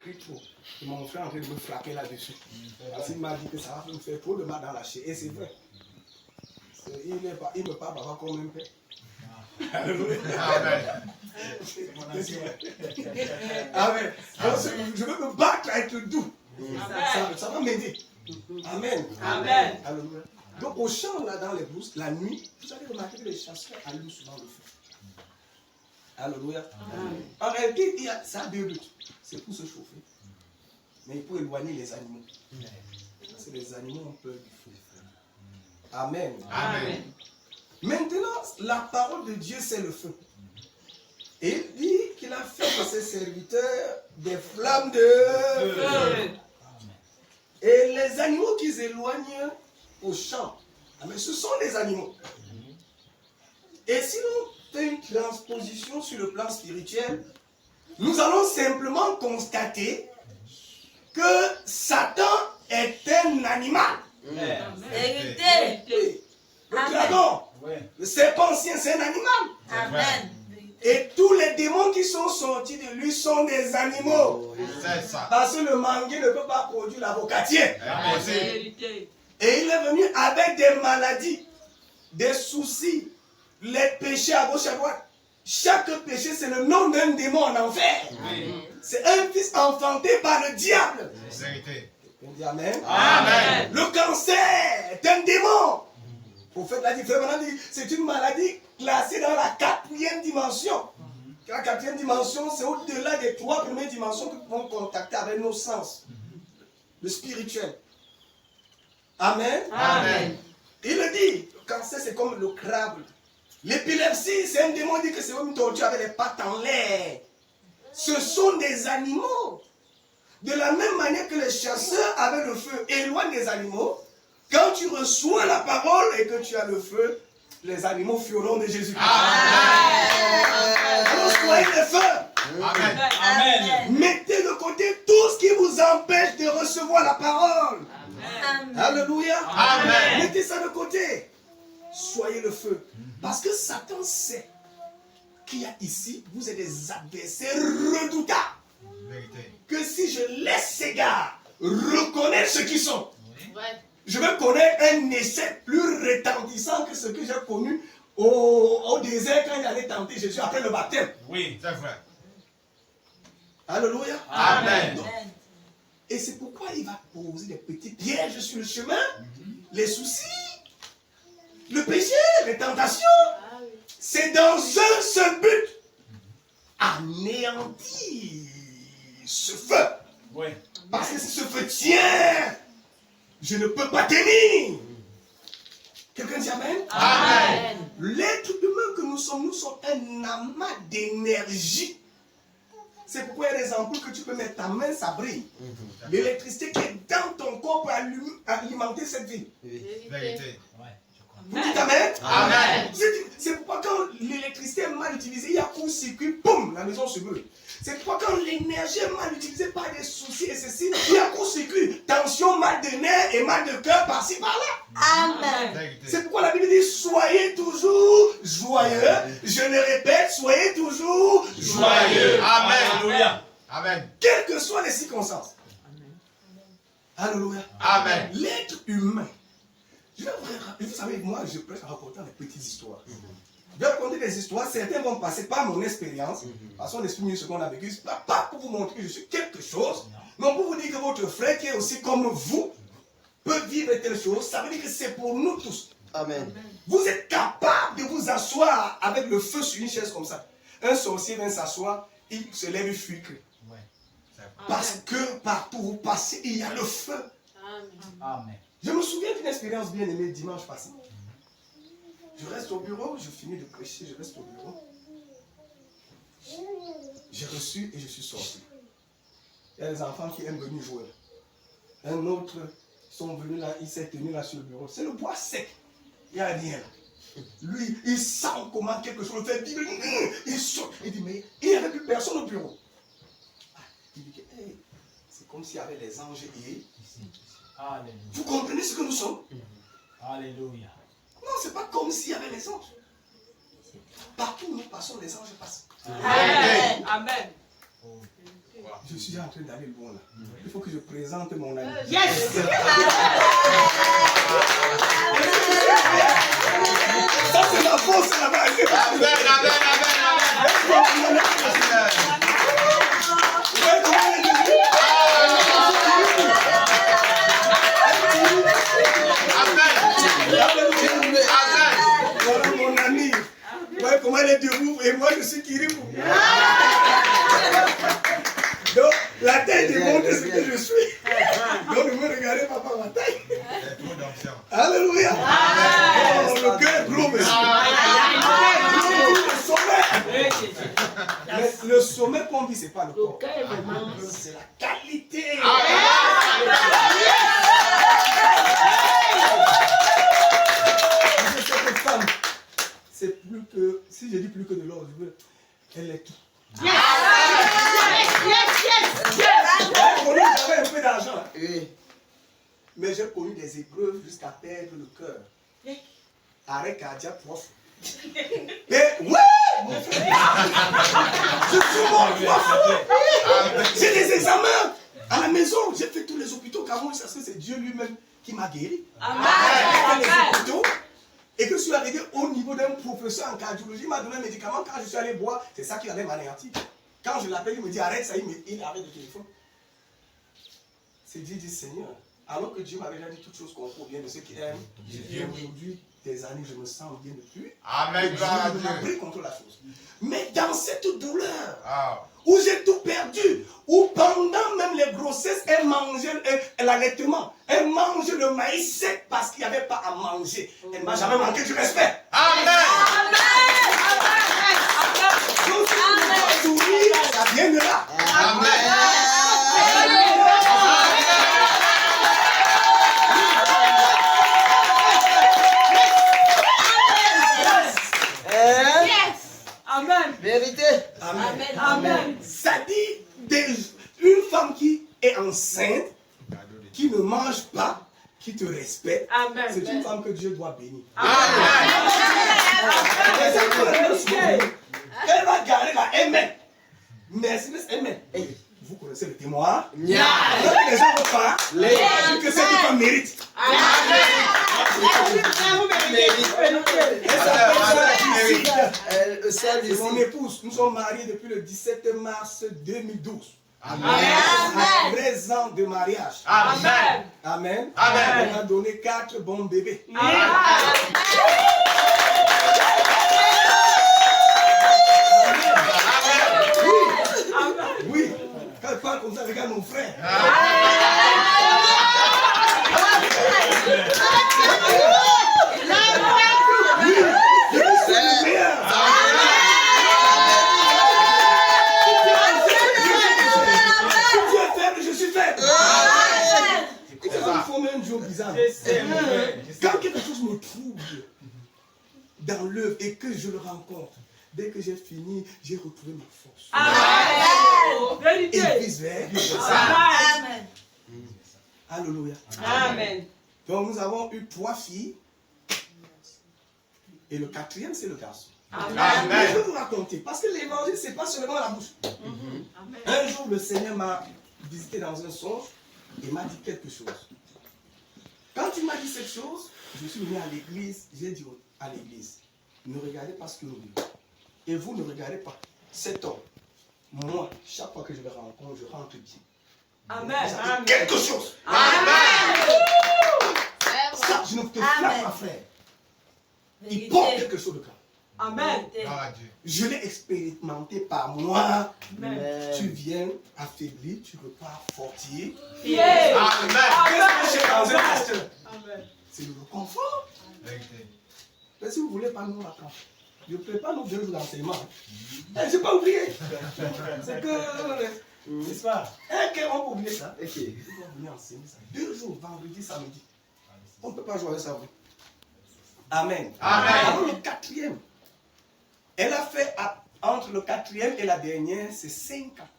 crie trop. Et mon frère est en train de me frapper là-dessus. Parce qu'il m'a dit que ça va me faire trop de mal dans la chair. Et c'est vrai. Il me parle papa comme un père. Alléluia. Amen. Amen. Donc, je veux me battre à être doux. Ça va m'aider. Amen. Amen. Alléluia. Donc au champ, là, dans les brousses, la nuit, vous allez remarquer que les chasseurs allument souvent le feu. Alléluia. En réalité, ça a deux buts. C'est pour se chauffer, mais pour éloigner les animaux. Parce que les animaux ont peur du feu. Amen. Amen. Maintenant, la parole de Dieu, c'est le feu. Et il dit qu'il a fait de ses serviteurs des flammes de feu. Et les animaux qu'ils éloignent au champ, ce sont des animaux. Et si l'on fait une transposition sur le plan spirituel, nous allons simplement constater que Satan est un animal. Vérité. Oui. Le dragon, le serpent ancien, c'est un animal. Amen. Et tous les démons qui sont sortis de lui sont des animaux. C'est ça. Parce que le manguier ne peut pas produire l'avocatier. Et il est venu avec des maladies, des soucis, les péchés à gauche à droite. Chaque péché, c'est le nom d'un démon en enfer. C'est un fils enfanté par le diable. On dit Amen. Amen. Le cancer est un démon. Le prophète l'a dit, c'est une maladie classée dans la 4e dimension. La 4e dimension, c'est au-delà des 3 premières dimensions que nous pouvons contacter avec nos sens. Le spirituel. Amen. Amen. Il le dit, le cancer c'est comme le crabe. L'épilepsie, c'est un démon dit que c'est comme une tortue avec les pattes en l'air. Ce sont des animaux. De la même manière que les chasseurs avec le feu éloignent les animaux, quand tu reçois la parole et que tu as le feu, les animaux fuiront de Jésus. Alors soyez les feux. Amen. Amen. Mettez de côté tout ce qui vous empêche de recevoir la parole. Amen. Alléluia. Amen. Mettez ça de côté. Soyez le feu. Parce que Satan sait qu'il y a ici, vous êtes des adversaires redoutables. Que si je laisse ces gars reconnaître ce qu'ils sont, je vais connaître un essai plus retentissant que ce que j'ai connu au désert quand il allait tenter Jésus après le baptême. Oui, c'est vrai. Alléluia. Amen. Donc, et c'est pourquoi il va poser des petits pièges sur le chemin, les soucis, le péché, les tentations. C'est dans un seul but, anéantir ce feu. Oui. Parce que si ce feu tient, je ne peux pas tenir. Quelqu'un dit Amen? Amen. L'être humain que nous sommes un amas d'énergie. C'est pourquoi il y a des ampoules que tu peux mettre ta main, ça brille. L'électricité qui est dans ton corps pour alimenter cette vie. Vérité. Vous dites Amen? Amen. C'est pourquoi quand l'électricité est mal utilisée, il y a court-circuit, boum, la maison se brûle. C'est pourquoi quand l'énergie est mal utilisée par des soucis et ceci, il y a court-circuit, tension, mal de nerfs et mal de cœur par-ci, par-là. Amen. C'est pourquoi la Bible dit, soyez toujours joyeux. Je le répète, soyez toujours joyeux. Amen. Alléluia. Amen. Quelles que soient les circonstances. Alléluia. Amen. L'être humain. Je vais vous rappeler, vous savez, moi je prêche en racontant des petites histoires. Je vais raconter des histoires, certains vont passer par mon expérience, parce qu'on explique ce qu'on a vécu, pas pour vous montrer que je suis quelque chose, mais pour vous dire que votre frère qui est aussi comme vous, peut vivre telle chose, ça veut dire que c'est pour nous tous. Amen. Vous êtes capable de vous asseoir avec le feu sur une chaise comme ça. Un sorcier vient s'asseoir, il se lève, il fuit. Parce que partout où vous passez, il y a le feu. Amen. Je me souviens d'une expérience bien aimée dimanche passé. Je reste au bureau, je finis de prêcher, je reste au bureau. J'ai reçu et je suis sorti. Il y a des enfants qui aiment venir jouer. Un autre, ils sont venus là, il s'est tenu là sur le bureau. C'est le bois sec. Il n'y a rien là. Lui, il sent comment quelque chose le fait vibrer. Il saute. Il dit, mais il n'y avait plus personne au bureau. Il dit, hey, c'est comme s'il y avait les anges et... Alléluia. Vous comprenez ce que nous sommes? Alléluia. Non, c'est pas comme s'il y avait les anges. Partout où nous passons, les anges passent. Amen. Amen. Je suis en train d'aller loin là. Il faut que je présente mon ami. Yes! Ça c'est la force, c'est la vérité. Amen, amen, amen, Voilà mon ami. Voyez comment elle est debout et moi je suis Kiribou. Donc la taille démontre ce que je suis. Donc ne me regardez pas par ma taille. Alléluia. Oh, le cœur est gros, monsieur. Le sommet. Mais le sommet qu'on vit, ce n'est pas le corps. C'est la qualité. Cette femme, c'est plus que, si je dis plus que de l'or, elle est tout. Yes! J'avais un peu d'argent. Oui. Mais j'ai connu des épreuves jusqu'à perdre le cœur. Arrêt cardiaque 3 fois. Mais ouais, mon frère, je suis mort 3 fois. J'ai des examens à la maison. J'ai fait tous les hôpitaux car moi, parce que c'est Dieu lui-même qui m'a guéri. Amen. Et que je suis arrivé au niveau d'un professeur en cardiologie, il m'a donné un médicament. Quand je suis allé boire, c'est ça qui avait m'anéanti. Quand je l'appelle, il me dit arrête ça, il arrête le téléphone. C'est Dieu dit Seigneur. Alors que Dieu m'avait déjà dit toutes choses concourent bien de ceux qui aiment. Aujourd'hui, des années, je me sens bien depuis. Amen. Dieu m'a pris contre la chose. Mais dans cette douleur, où j'ai tout perdu, où pendant même les grossesses, elle mangeait l'allaitement, elle mangeait le maïs sec parce qu'il n'y avait pas à manger. Elle ne m'a jamais manqué du respect. Amen. Donc, si vous dois sourire, ça vient de là. Amen. Amen. Vérité. Amen. Amen. Ça dit une femme qui est enceinte, qui ne mange pas, qui te respecte, Amen. c'est une femme que Dieu doit bénir. Amen. Elle va garder la Amen. Merci, Amen. Vous connaissez le témoin. Les gens vont pas. Que cette femme mérite. C'est mon épouse. Nous sommes mariés depuis le 17 mars 2012. Amen. 13 ans de mariage. Amen. Amen. Amen. On a donné 4 bons bébés. Oui. Quand elle parle comme ça, regarde mon frère. Je suis le meilleur. Si tu es faible, je suis faible. Il faut même un jour bizarre. Quand quelque chose me trouble dans l'œuvre et que je le rencontre, dès que j'ai fini, j'ai retrouvé ma force. Amen. Et vice-versa. Amen. Alléluia. Amen. Donc nous avons eu 3 filles. Et le 4e, c'est le garçon. Amen. Mais je vais vous raconter. Parce que l'évangile, ce n'est pas seulement la bouche. Un jour, le Seigneur m'a visité dans un songe et m'a dit quelque chose. Quand il m'a dit cette chose, je suis venu à l'église. J'ai dit à l'église, ne regardez pas ce que nous vivons. Et vous ne regardez pas cet homme. Moi, chaque fois que je le rencontre, je rentre bien. Amen. Ça fait quelque chose. Amen. Ça, je ne te flatte pas, frère. Il porte quelque chose de grand. Amen. Je l'ai expérimenté par moi. Amen. Tu viens affaibli, tu repars fortier. Yeah. Amen. Qu'est-ce que j'ai dans un pasteur? Amen. C'est le confort. Mais si vous voulez pas nous apprendre, je ne prépare nos 2 jours d'enseignement. Je n'ai pas oublié. C'est que. N'est-ce pas? On peut oublier ça. On va venir enseigner ça. 2 jours, vendredi, samedi. On ne peut pas jouer avec ça. Vous. Amen. Amen. Alors le 4e, elle a fait entre le 4e et la dernière, c'est 5 ans.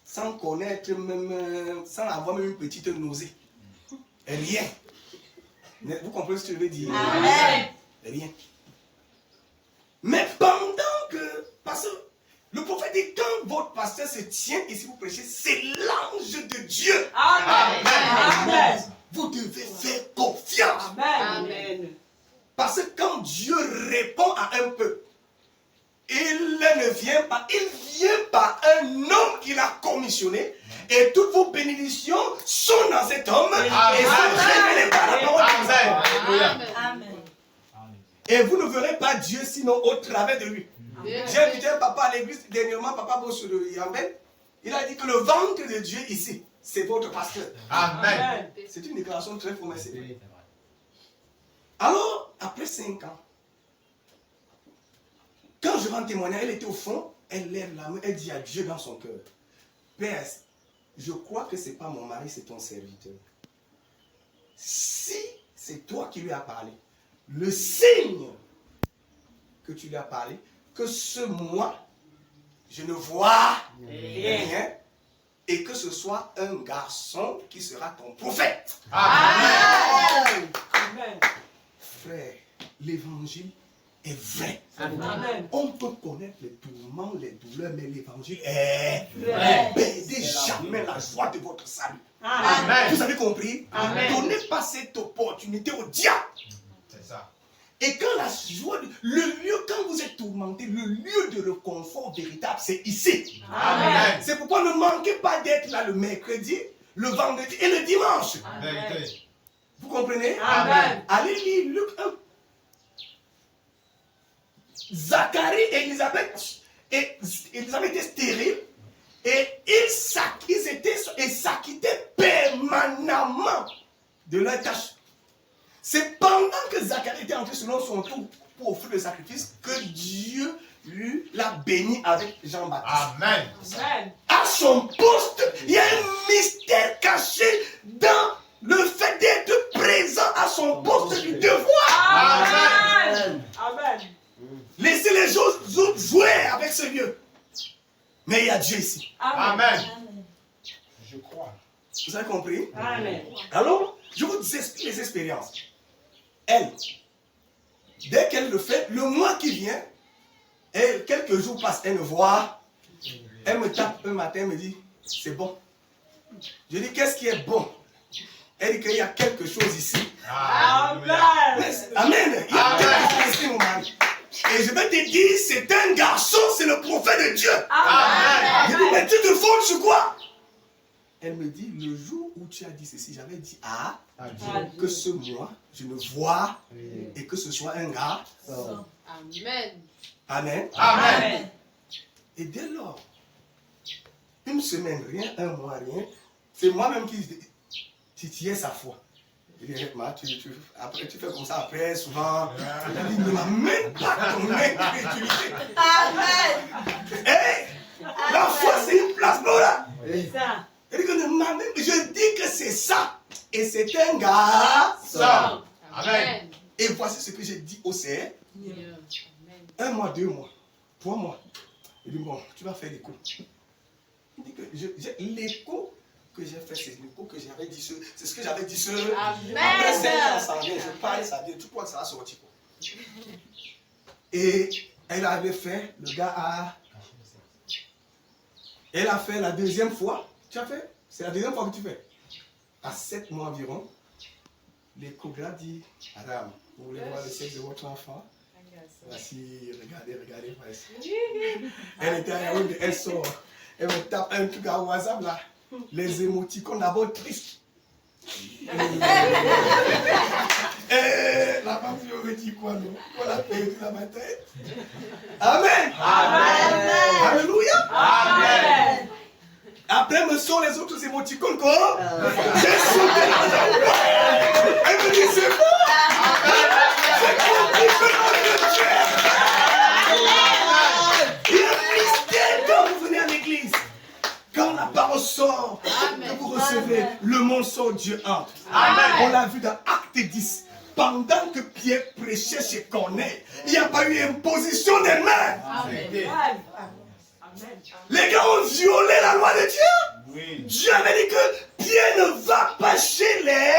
Sans connaître même, sans avoir même une petite nausée. Rien. Vous comprenez ce que je veux dire? Amen. Rien. Mais pendant que, parce que le prophète dit, quand votre pasteur se tient ici vous prêchez, c'est l'ange de Dieu. Amen. Amen. Vous devez faire confiance. Amen. Parce que quand Dieu répond à un peuple, il ne vient pas, il vient par un homme qu'il a commissionné. Et toutes vos bénédictions sont dans cet homme. Et sont révélées par la parole de Dieu. Amen. Et vous ne verrez pas Dieu sinon au travers de lui. J'ai invité un papa à l'église dernièrement, papa Bosso de Yambel. Il a dit que le ventre de Dieu ici, c'est votre pasteur. Amen. C'est une déclaration très forte. Alors, après 5 ans, quand je rends témoignage, elle était au fond, elle lève la main, elle dit à Dieu dans son cœur, Père, je crois que ce n'est pas mon mari, c'est ton serviteur. Si c'est toi qui lui as parlé, le signe que tu lui as parlé, que ce mois, je ne vois rien, et que ce soit un garçon qui sera ton prophète. Amen. Frère, l'évangile est vrai. Amen. On peut connaître les tourments, les douleurs, mais l'évangile est vrai. Ne perdez jamais la joie de votre salut. Amen. Vous avez compris? Amen. Donnez pas cette opportunité au diable. C'est ça. Et quand la joie, le lieu, quand vous êtes tourmenté, le lieu de réconfort véritable, c'est ici. Amen. C'est pourquoi ne manquez pas d'être là le mercredi, le vendredi et le dimanche. Vérité. Vous comprenez? Amen. Allez lire Luc 1. Zacharie et Élisabeth étaient stériles et ils s'acquittaient permanemment de leur tâche. C'est pendant que Zacharie était entré selon son tour pour offrir le sacrifice que Dieu lui l'a béni avec Jean-Baptiste. Amen. Amen. À son poste, il y a un mystère caché dans le fait d'être présent à son poste du devoir. Amen. Amen. Laissez les autres jouer avec ce lieu. Mais il y a Dieu ici. Amen. Je crois. Vous avez compris? Amen. Alors, je vous explique les expériences. Elle, dès qu'elle le fait, le mois qui vient, quelques jours passent, elle me voit. Elle me tape un matin, elle me dit, c'est bon. Je dis, qu'est-ce qui est bon? Elle dit qu'il y a quelque chose ici. Amen. Amen. Il y a quelque chose ici, mon mari. Et je vais te dire, c'est un garçon, c'est le prophète de Dieu. Amen. Je dis, mais tu te fondes sur quoi? Elle me dit, le jour où tu as dit ceci, j'avais dit à Dieu que ce mois, je ne vois et que ce soit un gars. Amen. Amen. Amen. Et dès lors, une semaine, rien, un mois, rien, c'est moi-même qui titillais sa foi. Il dit, après tu fais comme ça, après, souvent, il dit, ne m'amène pas ton incrédulité. Amen. Hey, la foi, c'est une place, là. C'est ça. Il dit que ne m'amène, je dis que c'est ça. Et c'est un garçon. Amen. Et voici ce que j'ai dit au CR. Amen. 1 mois, 2 mois, 3 mois. Il dit, bon, tu vas faire l'écho. Il dit que l'écho que j'ai fait, c'est l'écho que j'avais dit. C'est ce que j'avais dit. Amen. Après 5 ans, ça vient, je parle, ça vient. Tu crois que ça va sortir quoi? Et elle avait fait, le gars a... Elle a fait la deuxième fois. Tu as fait? C'est la deuxième fois que tu fais. À 7 mois environ, l'échographe dit, Madame, vous voulez voir le sexe de votre enfant? Voici, regardez, voici. Elle était à Yaoundé, elle sort. Elle me tape un truc à WhatsApp là. Les émoticônes d'abord tristes. La femme lui aurait dit quoi, non? On l'a perdu la matin. Amen. Amen. Alléluia. Amen. Après me sont les autres émoticônes quoi? J'ai sauté là. Elle me dit c'est bon. C'est compris que notre Dieu. Il y a un mystère quand vous venez à l'église. Quand la parole sort, que vous recevez, le monde sort, Dieu entre. Amen. On l'a vu dans Acte 10. Pendant que Pierre prêchait chez Corneille, il n'y a pas eu imposition des mains. Amen. Les gars ont violé la loi de Dieu. Oui. Dieu avait dit que Pierre ne va pas chez les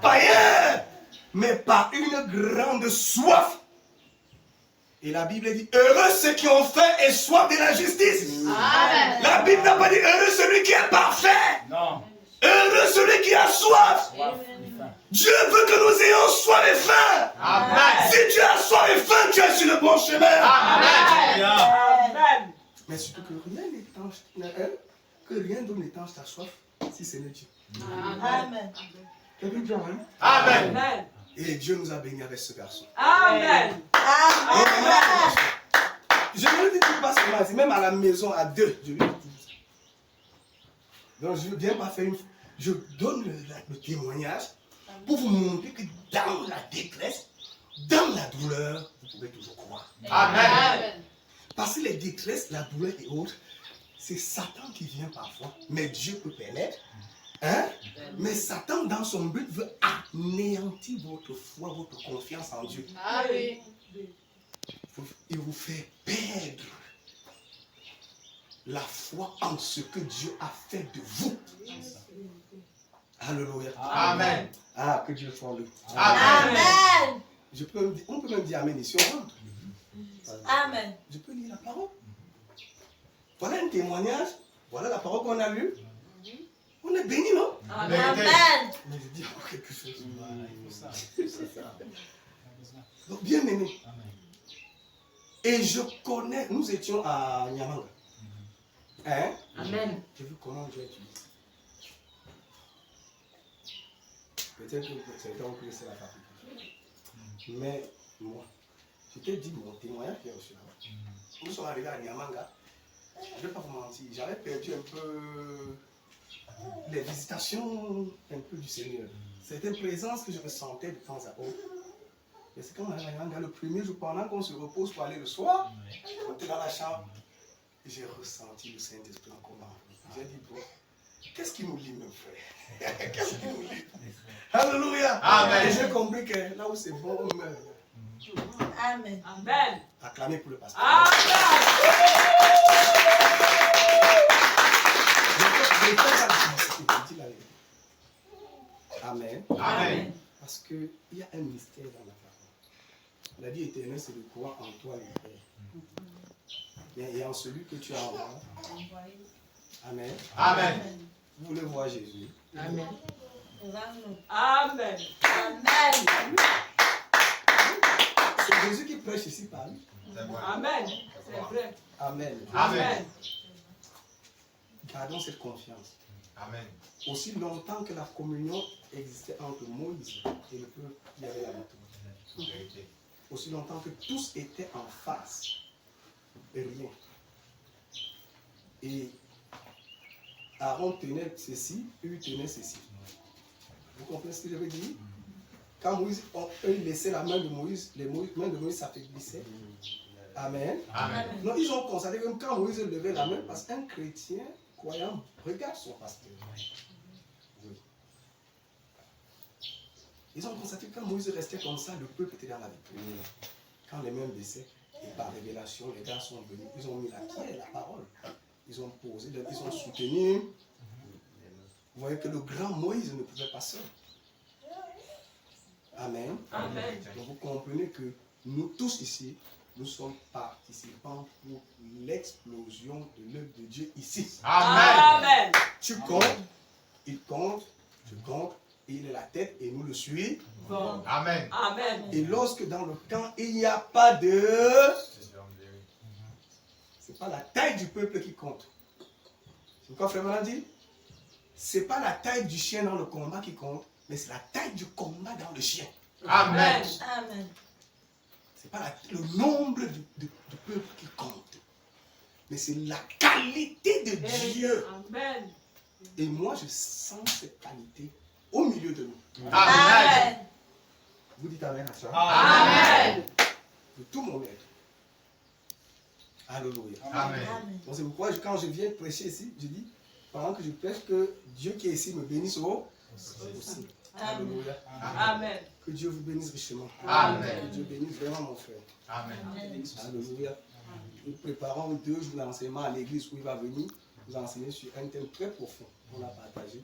païens, mais par une grande soif. Et la Bible dit, heureux ceux qui ont faim et soif de la justice. Amen. La Bible n'a pas dit, heureux celui qui est parfait. Non. Heureux celui qui a soif. Dieu veut que nous ayons soif et faim. Amen. Si tu as soif et faim, tu es sur le bon chemin. Amen. Amen. Mais surtout que rien d'autre n'étanche ta soif si ce n'est Dieu. Amen. Quelqu'un dit amen. Amen. Amen. Et Dieu nous a bénis avec ce garçon. Amen. Amen. Je ne le dis pas seulement ici, même à la maison à deux, je lui dis tout ça. Donc je ne viens pas faire une... Je donne le témoignage pour vous montrer que dans la détresse, dans la douleur, vous pouvez toujours croire. Amen. Parce que les détresses, la douleur et autres, c'est Satan qui vient parfois, mais Dieu peut permettre. Hein? Mais Satan, dans son but, veut anéantir votre foi, votre confiance en Dieu. Ah oui. Il vous fait perdre la foi en ce que Dieu a fait de vous. Alléluia. Amen. Ah, que Dieu soit loué. Amen. On peut même dire Amen ici, on rentre. Amen. Je peux lire la parole. Voilà un témoignage. Voilà la parole qu'on a lue. On est béni, non? Amen. Mais je dis encore quelque chose. Donc, bien aimé. Et je connais, nous étions à Nyamanga. Hein? Amen. J'ai vu comment Dieu utilise. Peut-être que certains ont cru c'est la fabrication. Mais moi, je t'ai dit mon témoignage qui est reçu là-bas. Nous sommes arrivés à Nyamanga. Je ne vais pas vous mentir, j'avais perdu un peu les visitations un peu du Seigneur. C'était une présence que je ressentais de temps à autre. Et c'est quand on arrive à Nyamanga, le premier jour, pendant qu'on se repose pour aller le soir, on était dans la chambre, j'ai ressenti le Saint-Esprit en combat. J'ai dit, bon, qu'est-ce qui nous lie, mon frère? Qu'est-ce qui nous lie? Alléluia! Amen. Et j'ai compris que là où c'est bon, on meurt. Amen. Amen. Acclamez pour le pasteur. Amen. Amen. Parce qu'il y a un mystère dans la parole. La vie éternelle, c'est de croire en toi, le Père. Et en celui que tu as envoyé. Amen. Amen. Vous voulez voir Jésus. Amen. Amen. Amen. C'est Jésus qui prêche ici par lui. Amen. C'est vrai. Amen. Amen. Gardons cette confiance. Amen. Aussi longtemps que la communion existait entre Moïse et le peuple qui avait la bataille. Aussi longtemps que tous étaient en face. Et rien. Et Aaron tenait ceci, eux tenaient ceci. Vous comprenez ce que je veux dire? Quand Moïse, eux laissaient la main de Moïse, les mains de Moïse s'affaiblissait. Amen. Amen. Non, ils ont constaté que quand Moïse levait la main, parce qu'un chrétien croyant regarde son pasteur. Oui. Ils ont constaté que quand Moïse restait comme ça, le peuple était dans la victoire. Quand les mains baissaient, et par révélation, les gars sont venus, ils ont mis la pierre, la parole. Ils ont posé, ils ont soutenu. Vous voyez que le grand Moïse ne pouvait pas seul. Amen. Amen. Donc vous comprenez que nous tous ici, nous sommes participants pour l'explosion de l'œuvre de Dieu ici. Amen. Amen. Tu comptes, il compte, tu comptes, il est la tête et nous le suivons. Bon. Amen. Amen. Et lorsque dans le camp, il n'y a pas de... C'est pas la taille du peuple qui compte. C'est quoi Frère Manan dit? C'est pas la taille du chien dans le combat qui compte, mais c'est la taille du combat dans le chien. Amen. Amen. C'est pas le nombre de peuple qui compte, mais c'est la qualité de Dieu. Amen. Et moi, je sens cette qualité au milieu de nous. Amen. Vous dites Amen à ça? Amen. De tout mon être. Alléluia. Amen. Donc c'est pourquoi quand je viens prêcher ici, je dis, pendant que je prêche, que Dieu qui est ici me bénisse aussi. Alléluia. Amen. Que Dieu vous bénisse richement. Amen. Que Dieu bénisse vraiment mon frère. Amen. Alléluia. Nous préparons 2 jours d'enseignement à l'église où il va venir nous enseigner sur un thème très profond qu'on a partagé.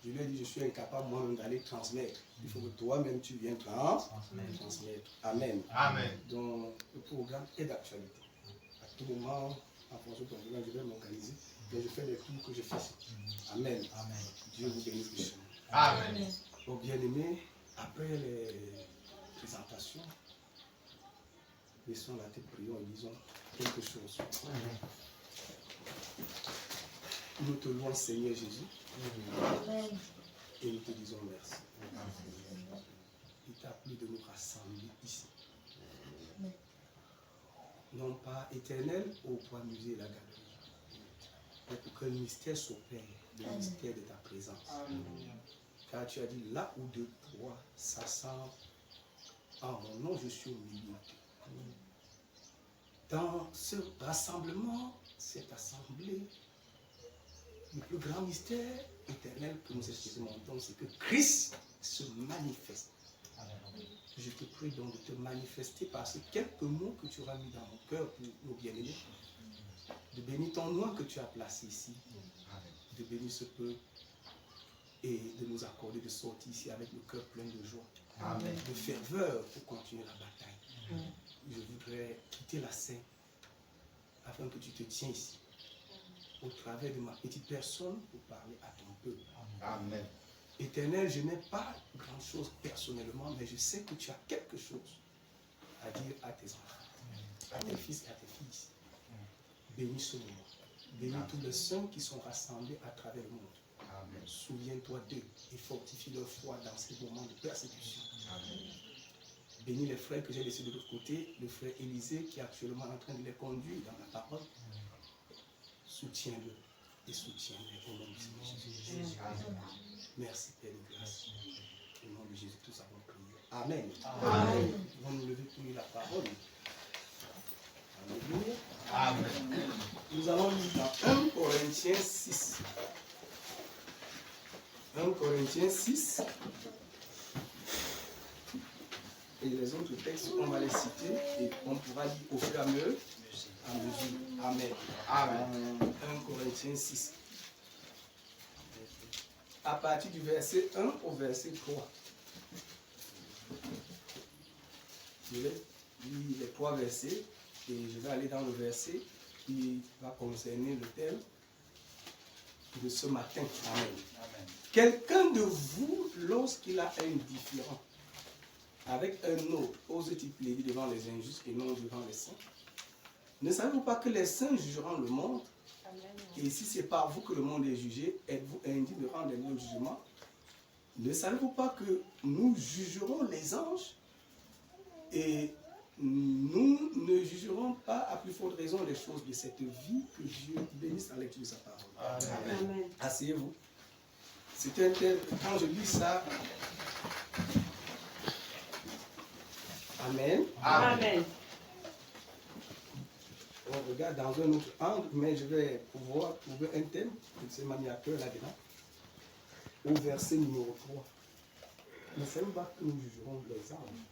Je lui ai dit, je suis incapable moi-même d'aller transmettre. Il faut que toi-même tu viennes transmettre. Amen. Amen. Donc, le programme est d'actualité. À tout moment, en fonction de ton programme, je vais m'organiser. Mais je fais les tours que je fais. Amen. Amen. Dieu vous bénisse richement. Amen. Donc, bien-aimés, après les présentations, laissons la tête, prions et disons quelque chose. Nous te louons, Seigneur Jésus. Et nous te disons merci. Il t'a plu de nous rassembler ici. Non pas éternel au point musée et la galerie, mais pour que le mystère s'opère, le mystère de ta présence. Car tu as dit, là où deux, trois s'assemblent en mon nom, je suis au milieu. Dans ce rassemblement, cette assemblée, le plus grand mystère éternel que nous expérimentons, c'est que Christ se manifeste. Je te prie donc de te manifester par ces quelques mots que tu auras mis dans mon cœur pour nos bien-aimés. De bénir ton nom que tu as placé ici. De bénir ce peuple et de nous accorder de sortir ici avec le cœur plein de joie. Amen. De ferveur pour continuer la bataille. Je voudrais quitter la scène afin que tu te tiens ici au travers de ma petite personne pour parler à ton peuple. Amen. Éternel, je n'ai pas grand chose personnellement, mais je sais que tu as quelque chose à dire à tes enfants, à tes fils et à tes filles. Bénis ce moment. Bénis tous les saints qui sont rassemblés à travers le monde. Amen. Souviens-toi d'eux et fortifie leur foi dans ces moments de persécution. Amen. Bénis les frères que j'ai laissés de l'autre côté, le frère Élisée qui est actuellement en train de les conduire dans la parole. Soutiens-le et soutiens-les au nom de Jésus. Amen. Merci Père de grâce. Au nom de Jésus, tous avons prié. Amen. Amen. Nous allons nous lever pour lire la parole. Alléluia. Amen. Nous allons lire dans 1 Corinthiens 6. 1 Corinthiens 6. Et les autres textes, on va les citer et on pourra lire au fur et à mesure. Amen. Amen. 1 Corinthiens 6. À partir du verset 1 au verset 3. Je vais lire les 3 versets et je vais aller dans le verset qui va concerner le thème de ce matin. Amen. Amen. Quelqu'un de vous, lorsqu'il a un différend avec un autre, ose-t-il plaider devant les injustes et non devant les saints? Ne savez-vous pas que les saints jugeront le monde? Et si c'est par vous que le monde est jugé, êtes-vous indigne de rendre le jugement? Ne savez-vous pas que nous jugerons les anges? Et nous ne jugerons pas à plus forte raison les choses de cette vie. Que Dieu bénisse la lecture de sa parole. Amen. Asseyez-vous. C'est un tel, quand je lis ça, Amen. Amen. On regarde dans un autre angle, mais je vais pouvoir trouver un thème, c'est ma miniature là-dedans, au verset numéro 3. Ne savez pas que nous jugerons les anges.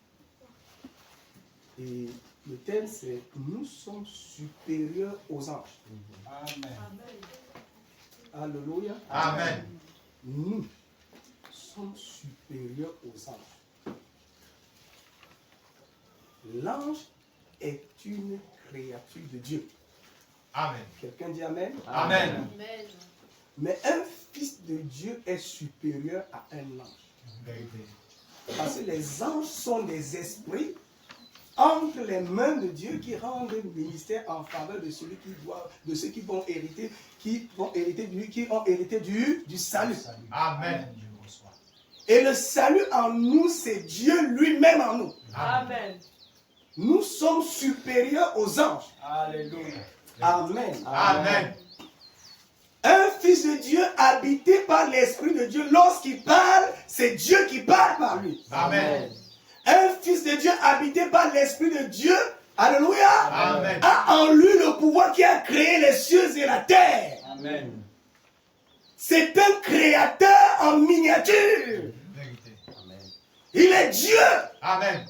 Et le thème c'est nous sommes supérieurs aux anges. Amen. Alléluia. Amen. Nous sommes supérieurs aux anges. L'ange est une créature de Dieu. Amen. Quelqu'un dit Amen? Amen. Amen. Mais un fils de Dieu est supérieur à un ange. Vérité. Parce que les anges sont des esprits entre les mains de Dieu qui rendent le ministère en faveur de celui qui doit, de ceux qui vont hériter, qui ont hérité du salut. Amen. Et le salut en nous, c'est Dieu lui-même en nous. Amen. Nous sommes supérieurs aux anges. Alléluia. Amen. Amen. Un fils de Dieu habité par l'Esprit de Dieu, lorsqu'il parle, c'est Dieu qui parle par lui. Amen. Un fils de Dieu habité par l'Esprit de Dieu, alléluia, Amen. a en lui le pouvoir qui a créé les cieux et la terre. Amen. C'est un créateur en miniature. Vérité. Il est Dieu. Amen.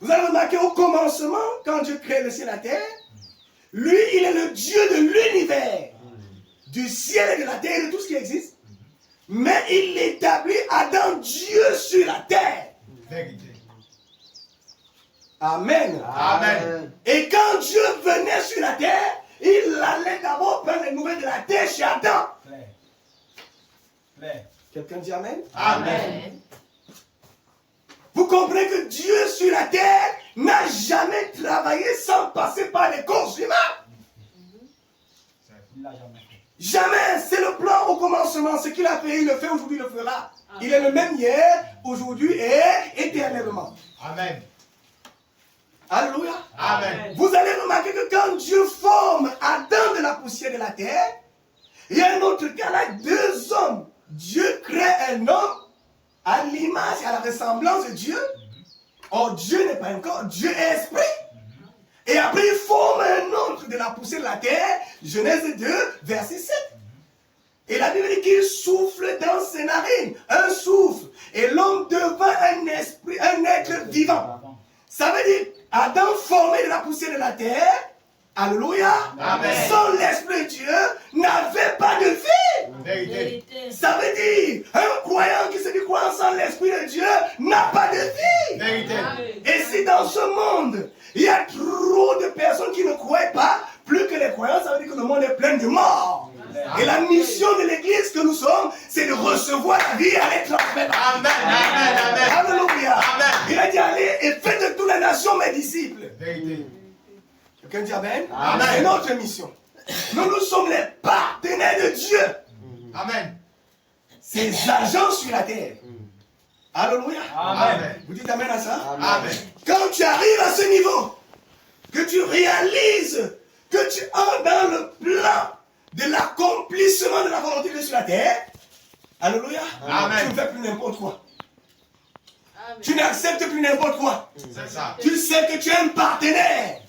Vous avez remarqué au commencement, quand Dieu crée le ciel et la terre, lui, il est le Dieu de l'univers, du ciel et de la terre et de tout ce qui existe. Mais il établit Adam Dieu sur la terre. Vérité. Amen. Amen. Et quand Dieu venait sur la terre, il allait d'abord prendre les nouvelles de la terre chez Adam. Clair. Clair. Quelqu'un dit Amen? Amen. Vous comprenez que Dieu sur la terre n'a jamais travaillé sans passer par les corps humains. Il l'a jamais fait. Jamais. C'est le plan au commencement. Ce qu'il a fait, il le fait aujourd'hui, il le fera. Il est le même hier, aujourd'hui et éternellement. Amen. Alléluia. Amen. Vous allez remarquer que quand Dieu forme Adam de la poussière de la terre, il y a un autre cas là, deux hommes. Dieu crée un homme à l'image et à la ressemblance de Dieu. Or, Dieu n'est pas un corps, Dieu est esprit. Et après, il forme un autre de la poussière de la terre. Genèse 2, verset 7. Et la Bible dit qu'il souffle dans ses narines. Un souffle. Et l'homme devint un esprit, un être vivant. Ça veut dire, Adam formé de la poussière de la terre, alléluia, Amen. sans l'esprit de Dieu, n'avait pas de vie. Vérité. Ça veut dire, un croyant qui se dit croyant sans l'esprit de Dieu n'a pas de vie. Vérité. Et si dans ce monde, il y a trop de personnes qui ne croient pas, plus que les croyants, ça veut dire que le monde est plein de morts. Et la mission de l'église que nous sommes, c'est de recevoir la vie et aller transmettre. Amen. Amen. Amen. Alléluia. Amen. Il a dit allez et faites de toutes les nations mes disciples. Vérité. Quelqu'un dit amen? Amen. C'est notre mission. Nous sommes les partenaires de Dieu. Amen. Ses agents sur la terre. Alléluia. Amen. Vous dites amen à ça? Amen. Quand tu arrives à ce niveau, que tu réalises que tu es dans le plan de l'accomplissement de la volonté de Dieu sur la terre, alléluia, Amen. tu ne fais plus n'importe quoi. Amen. Tu n'acceptes plus n'importe quoi. C'est ça. Tu sais que tu es un partenaire.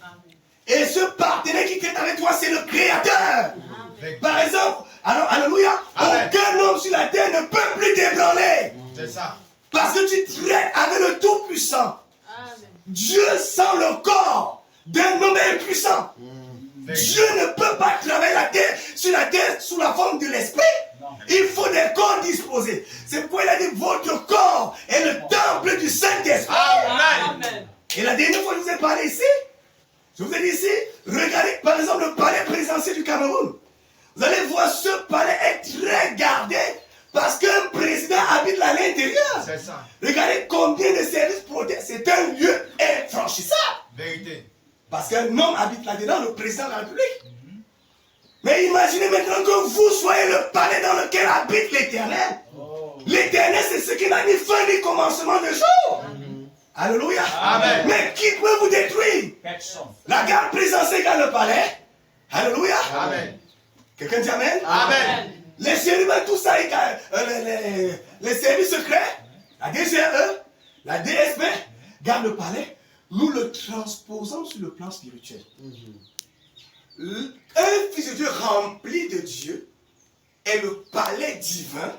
Et ce partenaire qui est avec toi, c'est le Créateur. Vérité. Par exemple, alors, alléluia, Amen. aucun homme sur la terre ne peut plus t'ébranler. C'est ça. Parce que tu traites avec le Tout-Puissant. Amen. Dieu sent le corps d'un homme impuissant. Dieu ne peut pas travailler sur la terre sous la forme de l'esprit. Il faut des corps disposés. C'est pourquoi il a dit votre corps est le temple du Saint-Esprit. Amen. Et la dernière fois que je vous ai parlé ici, je vous ai dit ici, regardez par exemple le palais présidentiel du Cameroun. Vous allez voir ce palais est très gardé parce qu'un président habite là à l'intérieur. C'est ça. Regardez combien de services protègent. C'est un lieu infranchissable. Vérité. Parce qu'un homme habite là-dedans, le président de la République. Mais imaginez maintenant que vous soyez le palais dans lequel habite l'Éternel. L'Éternel, c'est ce qui n'a ni fin ni commencement de jour. Alléluia. Amen. Mais qui peut vous détruire? Personne. La garde présidentielle garde le palais. Alléluia. Amen. Quelqu'un dit amen? Amen. Les chérubins, tout ça, les services secrets, la DGE, la DSP, gardent le palais. Nous le transposons sur le plan spirituel. Un fils de Dieu rempli de Dieu est le palais divin,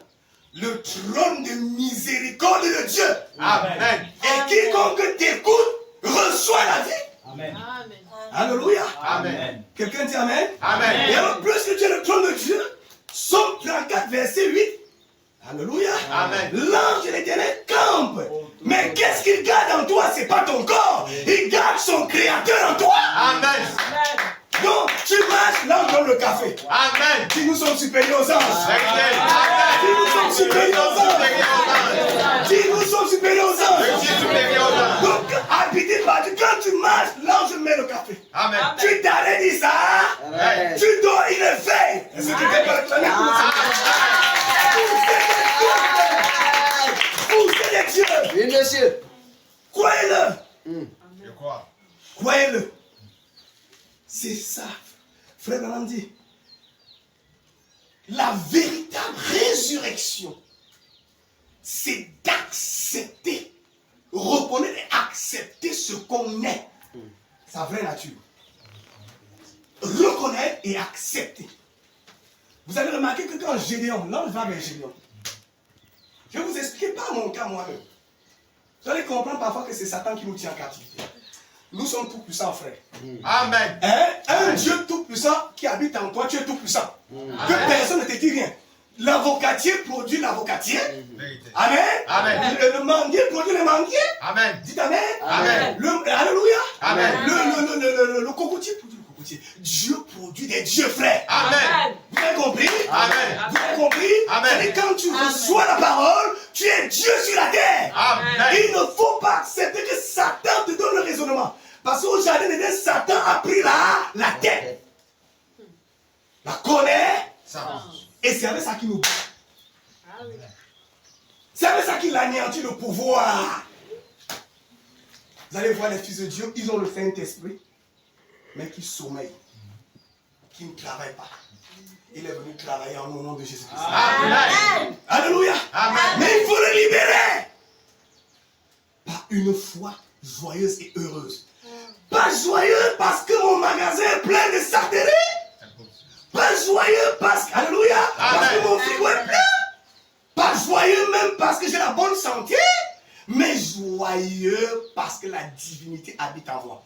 le trône de miséricorde de Dieu. Amen. Et quiconque t'écoute reçoit la vie. Amen. Amen. Alléluia. Amen. Quelqu'un dit amen? Amen. Et alors, plus que tu es le trône de Dieu, Somme 34, verset 8. Alléluia. Amen. L'ange de l'Éternel campe. Mais qu'est-ce qu'il garde en toi? C'est pas ton corps. Il garde son créateur en toi. Amen. Donc, tu marches, l'ange donne le café. Amen. Si nous sommes supérieurs aux anges. Vérité. Si nous sommes supérieurs aux anges. Amen. Si nous sommes supérieurs aux Je anges. suis supérieur aux anges. Donc, habité par Dieu, quand tu marches, l'ange met le café. Amen. Tu t'arrêtes dit ça. Amen. Tu dors, il est fait. Est-ce que tu t'es pas réclamé pour ça? Vous êtes Dieu. Oui, monsieur. Croyez-le. Je crois. Croyez-le. C'est ça. Frère Branham dit. La véritable résurrection, c'est d'accepter, reconnaître et accepter ce qu'on est. Sa vraie nature. Reconnaître et accepter. Vous avez remarqué que quand Gédéon, l'ange va vers Gédéon, je vais vous expliquer pas mon cas moi-même. Vous allez comprendre parfois que c'est Satan qui nous tient en captivité. Nous sommes tout puissants, frère. Amen. Hein? Un Dieu tout puissant qui habite en toi, tu es tout puissant. Que personne ne te dit rien. l'avocatier produit l'avocatier. Vérité. Amen. Amen. Le manguier produit le manguier. Amen. Dites Amen. Amen. Alléluia. Amen. Le cocotier produit le cocotier. Dieu produit des dieux, frères. Amen. Vous avez compris? Amen. Vous avez compris? Amen. Et quand tu reçois la parole, tu es Dieu sur la terre. Amen. Il ne faut pas accepter que Satan te donne le raisonnement. Parce qu'au jardin d'Éden, Satan a pris la tête. La connaissance. Et c'est avec ça qu'il nous bat. C'est avec ça qu'il anéantit le pouvoir. Vous allez voir les fils de Dieu, ils ont le Saint-Esprit, mais qui sommeillent, qui ne travaillent pas. Il est venu travailler en nom de Jésus-Christ. Amen. Alléluia. Amen. Mais il faut le libérer. Par une foi joyeuse et heureuse. Pas joyeux parce que mon magasin est plein de sardines. Pas joyeux parce que, alléluia, parce que mon frigo est plein. Pas joyeux même parce que j'ai la bonne santé. Mais joyeux parce que la divinité habite en moi.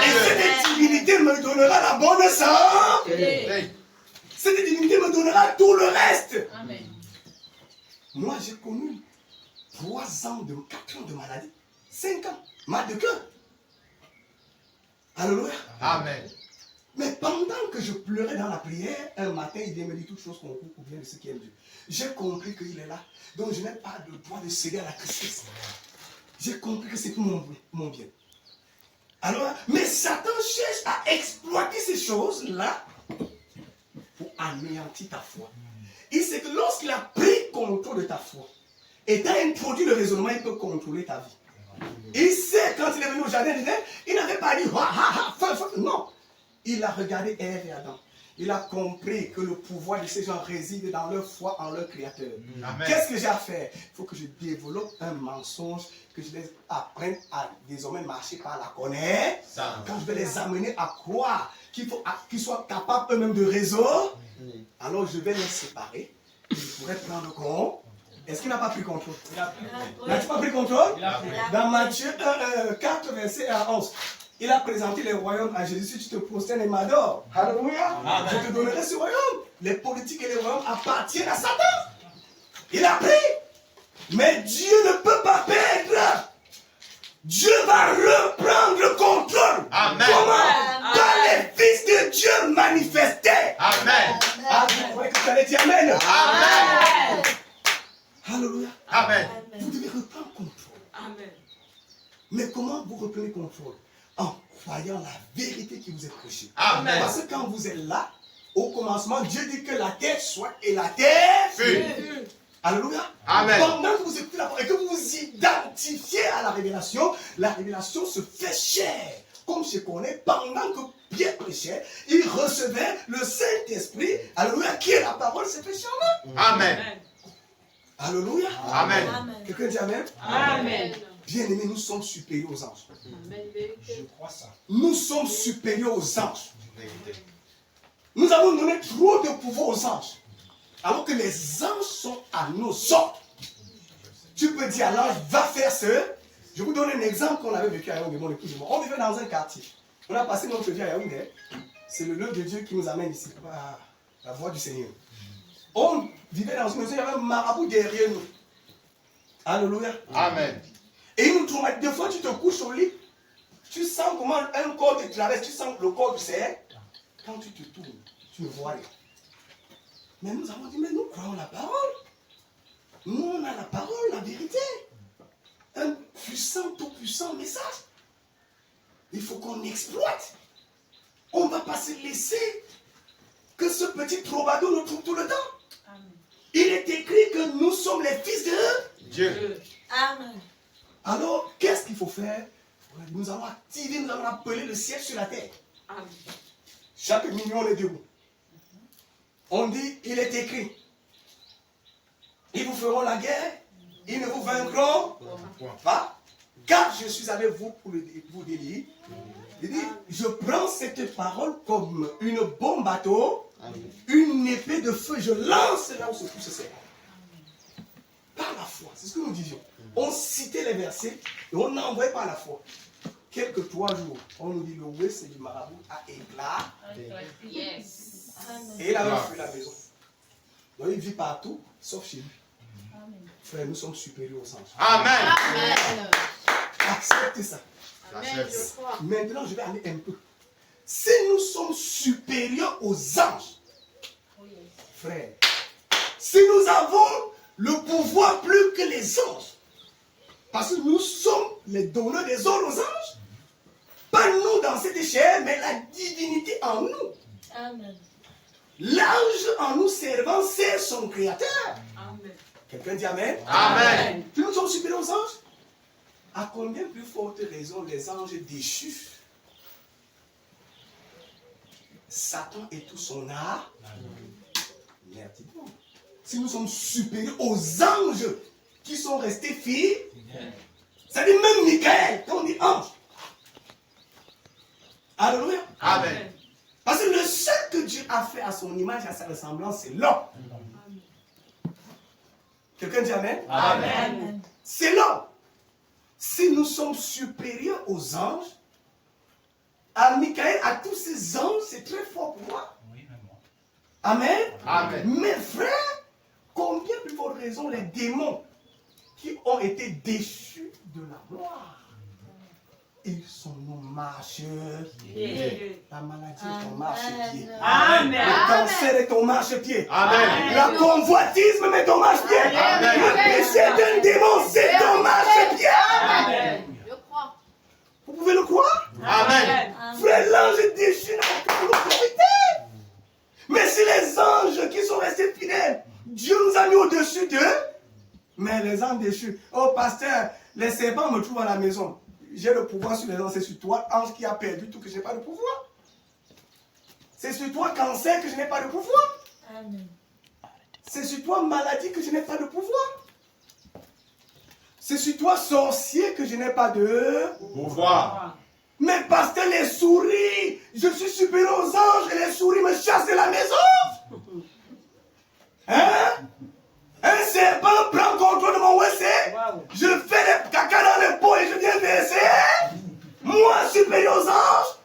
Et cette divinité me donnera la bonne santé. Cette divinité me donnera tout le reste. Amen. Moi, j'ai connu 4 ans de maladie. 5 ans. Mal de cœur. Alléluia. Amen. Mais pendant que je pleurais dans la prière, un matin, il vient me dire toutes choses qu'on coupe ou bien de ce qui aime Dieu. J'ai compris qu'il est là. Donc je n'ai pas le droit de céder à la tristesse. J'ai compris que c'est pour mon bien. Alors, mais Satan cherche à exploiter ces choses-là pour anéantir ta foi. Il sait que lorsqu'il a pris contrôle de ta foi et t'a introduit le raisonnement, il peut contrôler ta vie. Il sait, quand il est venu au jardin d'Éden, il n'avait pas dit non. Il a regardé Ève et Adam. Il a compris que le pouvoir de ces gens réside dans leur foi en leur Créateur. Qu'est-ce que j'ai à faire? Il faut que je développe un mensonge, que je les apprenne à désormais marcher par la connaissance. Quand je vais les amener à croire qu'ils soient capables eux-mêmes de réseau, alors je vais les séparer. Je pourrais prendre compte. Est-ce qu'il n'a pas pris contrôle? N'as-tu pas pris contrôle? Dans Matthieu 4, verset 11. Il a présenté les royaumes à Jésus. Si tu te prosternes et m'adores, alléluia, je te donnerai ce royaume. Les politiques et les royaumes appartiennent à Satan. Il a pris. Mais Dieu ne peut pas perdre. Dieu va reprendre le contrôle. Amen. Comment? Par les fils de Dieu manifestés. Amen. Ah, vous croyez que tu allais dire Amen? Amen. Alléluia. Amen. Vous devez reprendre contrôle. Amen. Mais comment vous reprenez contrôle? En croyant la vérité qui vous est prêchée. Amen. Parce que quand vous êtes là, au commencement, Dieu dit que la terre soit et la terre fut. Alléluia. Amen. Pendant que vous écoutez la parole et que vous vous identifiez à la révélation se fait chair. Comme je connais, pendant que Pierre prêchait, il recevait le Saint-Esprit, alléluia, qui est la parole, s'est fait chair. Amen. Alléluia. Amen. Quelqu'un dit Amen? Amen. Bien-aimés, nous sommes supérieurs aux anges. Je crois ça. Nous sommes supérieurs aux anges. Nous avons donné trop de pouvoir aux anges. Alors que les anges sont à nos ordres. Tu peux dire à l'ange, va faire ce. Je vous donne un exemple qu'on avait vécu à Yaoundé, mon épouse et moi. On vivait dans un quartier. On a passé notre vie à Yaoundé. C'est le lieu de Dieu qui nous amène ici. La voix du Seigneur. On vivait dans une maison, il y avait un marabout derrière nous. Alléluia. Amen. Et il nous traumatise. Des fois, tu te couches au lit. Tu sens comment un corps te traverse. Tu sens le corps du Seigneur. Quand tu te tournes, tu ne vois rien. Mais nous avons dit, mais nous croyons la parole. Nous, on a la parole, la vérité. Un puissant, tout puissant message. Il faut qu'on exploite. On ne va pas se laisser que ce petit troubadour nous trouve tout le temps. Amen. Il est écrit que nous sommes les fils de Dieu. Amen. Alors, qu'est-ce qu'il faut faire? Nous allons activer, nous allons appeler le ciel sur la terre. Amen. Chaque million est debout. On dit, il est écrit. Ils vous feront la guerre, ils ne vous vaincront pas, car je suis avec vous pour vous délire. Il dit, je prends cette parole comme une bombe bateau, une épée de feu, je lance là où se trouve ce serpent. Par la foi, c'est ce que nous disions. On citait les versets et on envoyait par la foi. Quelques 3 jours, on nous dit le ouest du marabout a éclat. Yes. Et il avait fui la maison. Donc il vit partout, sauf chez lui. Frère, nous sommes supérieurs aux anges. Amen. Amen. Acceptez ça. Amen, je crois. Maintenant, je vais aller un peu. Si nous sommes supérieurs aux anges, frère, si nous avons le pouvoir plus que les anges, parce que nous sommes les donneurs des ordres aux anges, pas nous dans cette chair, mais la divinité en nous. Amen. L'ange en nous servant, c'est son créateur. Amen. Quelqu'un dit Amen. Amen. Si nous sommes supérieurs aux anges, à combien plus forte raison les anges déchus, Satan et tout son art, merde. Si nous sommes supérieurs aux anges qui sont restés filles, c'est-à-dire même Michael, quand on dit ange. Alléluia. Amen. Parce que le seul que Dieu a fait à son image et à sa ressemblance, c'est l'homme. Quelqu'un dit Amen. Amen. C'est l'homme. Si nous sommes supérieurs aux anges, à Michael, à tous ces anges, c'est très fort pour moi. Amen. Amen. Mais frère, combien plus forte raison les démons qui ont été déchus de la gloire. Ils sont nos marche-pieds. La maladie est ton marche-pied. Amen. Le cancer est ton marche-pied. Amen. La convoitisme est ton marche-pied. Amen. Le péché d'un démon, c'est ton marche-pied. Amen. Je crois. Vous pouvez le croire? Amen. Frère, l'ange déchu n'a pas pu nous profiter. Mais si les anges qui sont restés fidèles, Dieu nous a mis au-dessus d'eux, mais les anges déchus, oh pasteur, les serpents me trouvent à la maison. J'ai le pouvoir sur les anges, c'est sur toi, ange qui a perdu tout, que je n'ai pas de pouvoir. C'est sur toi, cancer, que je n'ai pas de pouvoir. Amen. C'est sur toi, maladie, que je n'ai pas de pouvoir. C'est sur toi, sorcier, que je n'ai pas de Pouvoir. Mais pasteur, les souris, je suis supérieur aux anges et les souris me chassent de la maison. Hein? Un serpent prend contrôle de mon WC. Je fais les caca dans les pots et je viens verser. Moi, supérieur aux anges,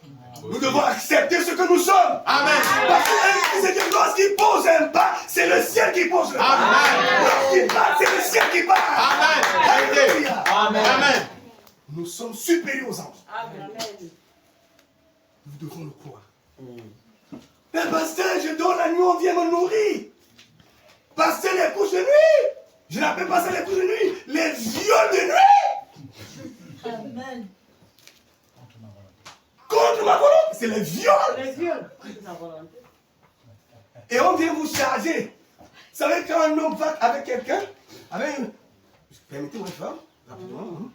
nous devons accepter ce que nous sommes. Amen. Parce que lorsqu'il pose un pas, c'est le ciel qui pose le pas. Amen. Lorsqu'il part, c'est le ciel qui part. Amen. Alléluia. Amen. Nous sommes supérieurs aux anges. Amen. Nous devons le croire. Mais pasteur, je dors la nuit, on vient me nourrir. Pasteur, les couches de nuit. Je n'appelle pas ça les couches de nuit. Les viols de nuit. Amen. Contre ma volonté. C'est les viols. Les viols. Contre sa volonté. Et on vient vous charger. Vous savez, quand un homme va avec quelqu'un, avec une... Permettez-moi une femme, rapidement.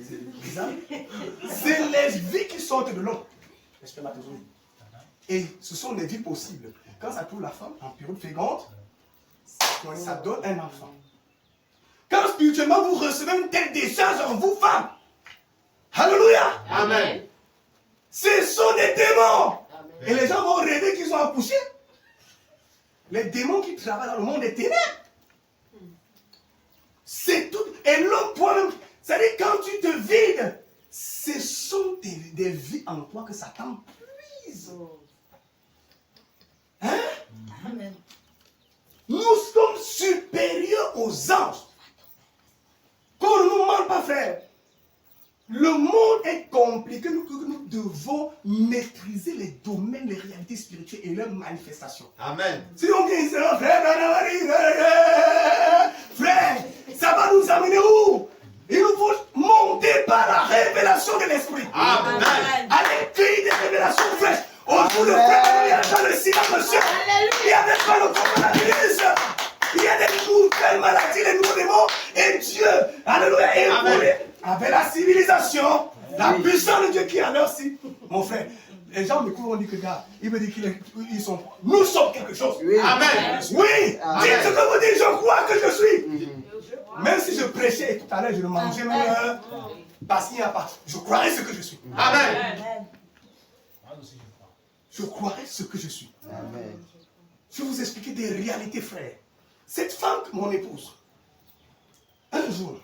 C'est bizarre. C'est les vies qui sortent de l'homme. Spermatozoïdes. Et ce sont des vies possibles. Quand ça trouve la femme en période féconde, ça donne un enfant. Quand spirituellement vous recevez une telle décharge en vous, femme, alléluia, Amen. ce sont des démons. Et les gens vont rêver qu'ils ont accouché. Les démons qui travaillent dans le monde des ténèbres. C'est tout. Et l'homme toi-même, c'est-à-dire quand tu te vides, ce sont des vies en toi que Satan puise. Hein? Amen. Nous sommes supérieurs aux anges. Qu'on ne nous mente pas, frère. Le monde est compliqué. Nous devons maîtriser les domaines, les réalités spirituelles et leurs manifestations. Amen. Si on vient ici, frère, ça va nous amener où? Il nous faut monter par la révélation de l'esprit. Amen. Allez cueillir des révélations fraîches. Autour de frère, il y a dans le silence, monsieur. Il y a des fois le coronavirus. Il y a des nouvelles maladies, les nouveaux démons. Et Dieu, alléluia, est épaulé avec la civilisation, la puissance de Dieu qui est à l'heure ci. Mon frère, les gens m'écoutent, on dit que gars, il veut dire qu'ils sont. Nous sommes quelque chose. Amen. Oui, dites ce que vous dites, je crois que je suis. Même si je prêchais et tout à l'heure, je ne mangeais même parce qu'il n'y a pas. Je croirais ce que je suis. Amen. Je croirais ce que je suis. Amen. Je vais vous expliquer des réalités, frère. Cette femme, mon épouse, un jour,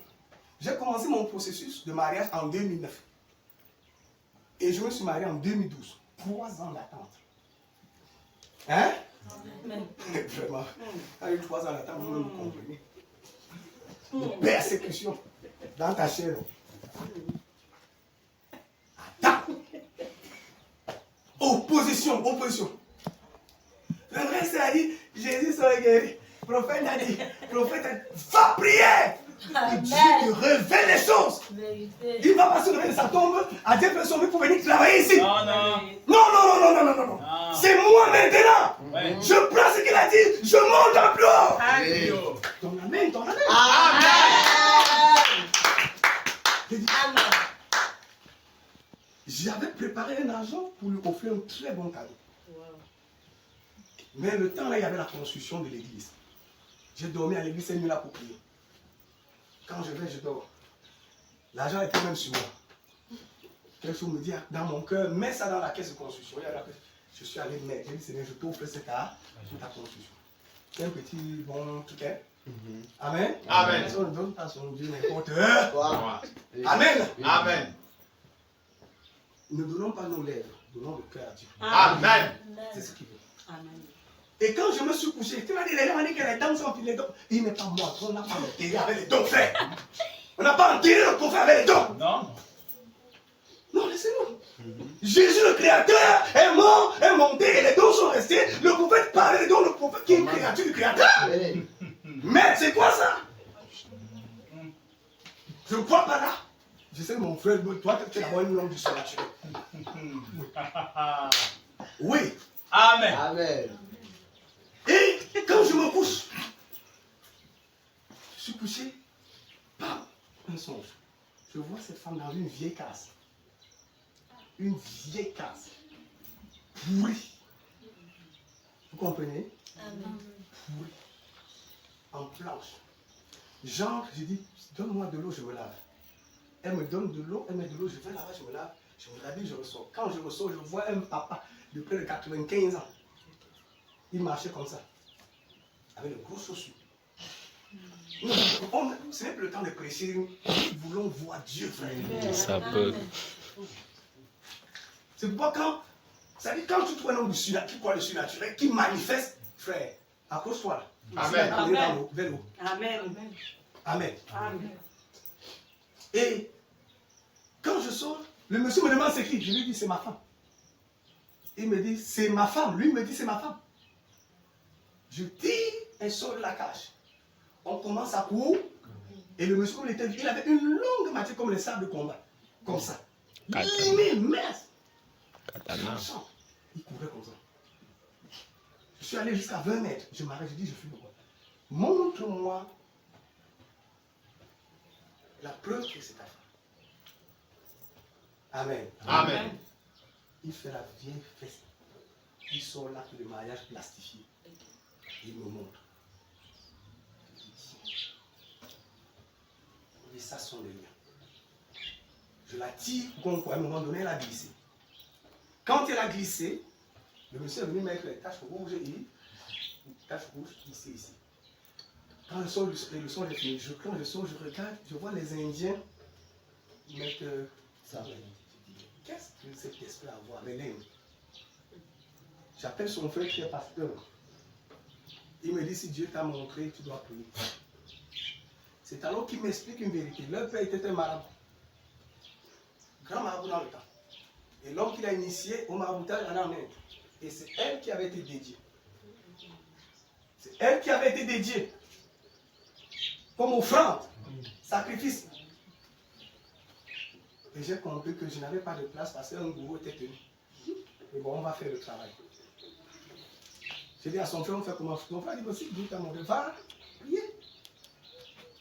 j'ai commencé mon processus de mariage en 2009. Et je me suis marié en 2012. 3 ans d'attente. Hein? Amen. Vraiment. Avec 3 ans, la table, vous me comprenez. Une persécution dans ta chair. Attaque. Opposition, opposition. Le reste a dit, Jésus sera guéri. Le prophète a dit, va prier. Amen. Dieu te révèle les choses. Vérité. Il ne va pas se lever de sa tombe à dire que son pour venir travailler ici. Non, non. Non. C'est moi maintenant. Ouais. Je prends ce qu'il a dit, je monte en plus haut. Alléluia. Ton amen, ton amen. J'ai dit, Amen. j'avais préparé un argent pour lui offrir un très bon cadeau. Mais le temps là, il y avait la construction de l'église. J'ai dormi à l'église cette nuit-là pour prier. Quand je vais, je dors. L'argent était même sur moi. Quelque chose me dit dans mon cœur, mets ça dans la caisse de construction. Je suis allé mettre. J'ai dit, Seigneur, je t'offre cet art pour ta construction. C'est un petit bon truquet. Amen. Amen. On ne donne pas son Dieu n'importe Wow. Amen. Amen. Ne donnons pas nos lèvres, donnons le cœur à Dieu. Amen. C'est ce qu'il veut. Amen. Et quand je me suis couché, tu m'as dit, les gens m'ont dit que les dents sont les dons. Il n'est pas moi, on n'a pas enterré avec les dons, frère. On n'a pas enterré le prophète avec les dons. Non. Non, laissez-nous. Jésus le Créateur est mort, est monté et les dons sont restés. Le prophète parlait des dons, le prophète qui est une créature du Créateur. Mais c'est quoi ça? Je ne crois pas là. Je sais, mon frère, toi, tu es d'abord une langue du surnaturel. Oui. Amen. Amen. Et quand je me couche, je suis couché, bam, un songe. Je vois cette femme dans une vieille case. Une vieille case. Pourrie. Vous comprenez? Amen. Pourrie. En planche. Genre, j'ai dit, donne-moi de l'eau, je me lave. Elle me donne de l'eau, elle met de l'eau, je vais là-bas, je me lave. Je me lave, je ressors. Quand je ressors, je vois un papa de près de 95 ans. Il marchait comme ça. Avec de grosses chaussures. Ce n'est plus le temps de prêcher. Nous voulons voir Dieu, frère. Ça peut. C'est pourquoi quand tu trouves un homme qui croit le surnaturel, qui manifeste, frère, accroche-toi là. Amen. Amen. Amen. Amen. Amen. Et quand je sors, le monsieur me demande c'est qui. Je lui dis c'est ma femme. Il me dit c'est ma femme. Lui me dit c'est ma femme. Je tire et sort de la cage. On commence à courir. Et le monsieur, il avait une longue matière comme les sables de combat. Comme ça. Immense. Franchement, il courait comme ça. Je suis allé jusqu'à 20 mètres. Je m'arrête, je dis je fuis quoi. Montre-moi la preuve que c'est ta femme. Amen. Amen. Il fait la vieille fête. Il sort l'acte de mariage plastifié. Il me montre. Et ça sont les liens. Je la tire, à un moment donné, elle a glissé. Quand elle a glissé, le monsieur est venu mettre les taches rouges et les taches rouges ici. Quand le son est fini, quand le son, je regarde, je vois les Indiens mettre ça. Qu'est-ce que cet esprit a à voir avec l'Inde? J'appelle son frère qui est pasteur. Il me dit, si Dieu t'a montré, tu dois prier. C'est alors qu'il m'explique une vérité. Leur père était un marabout. Grand marabout dans le temps. Et l'homme qu'il a initié au maraboutage en Inde. Et c'est elle qui avait été dédiée. C'est elle qui avait été dédiée. Comme offrande, sacrifice. Et j'ai compris que je n'avais pas de place parce qu'un gourou était tenu. Mais bon, on va faire le travail. J'ai dit à son frère, on fait comment? Mon frère dit aussi, Dieu t'a montré, va prier.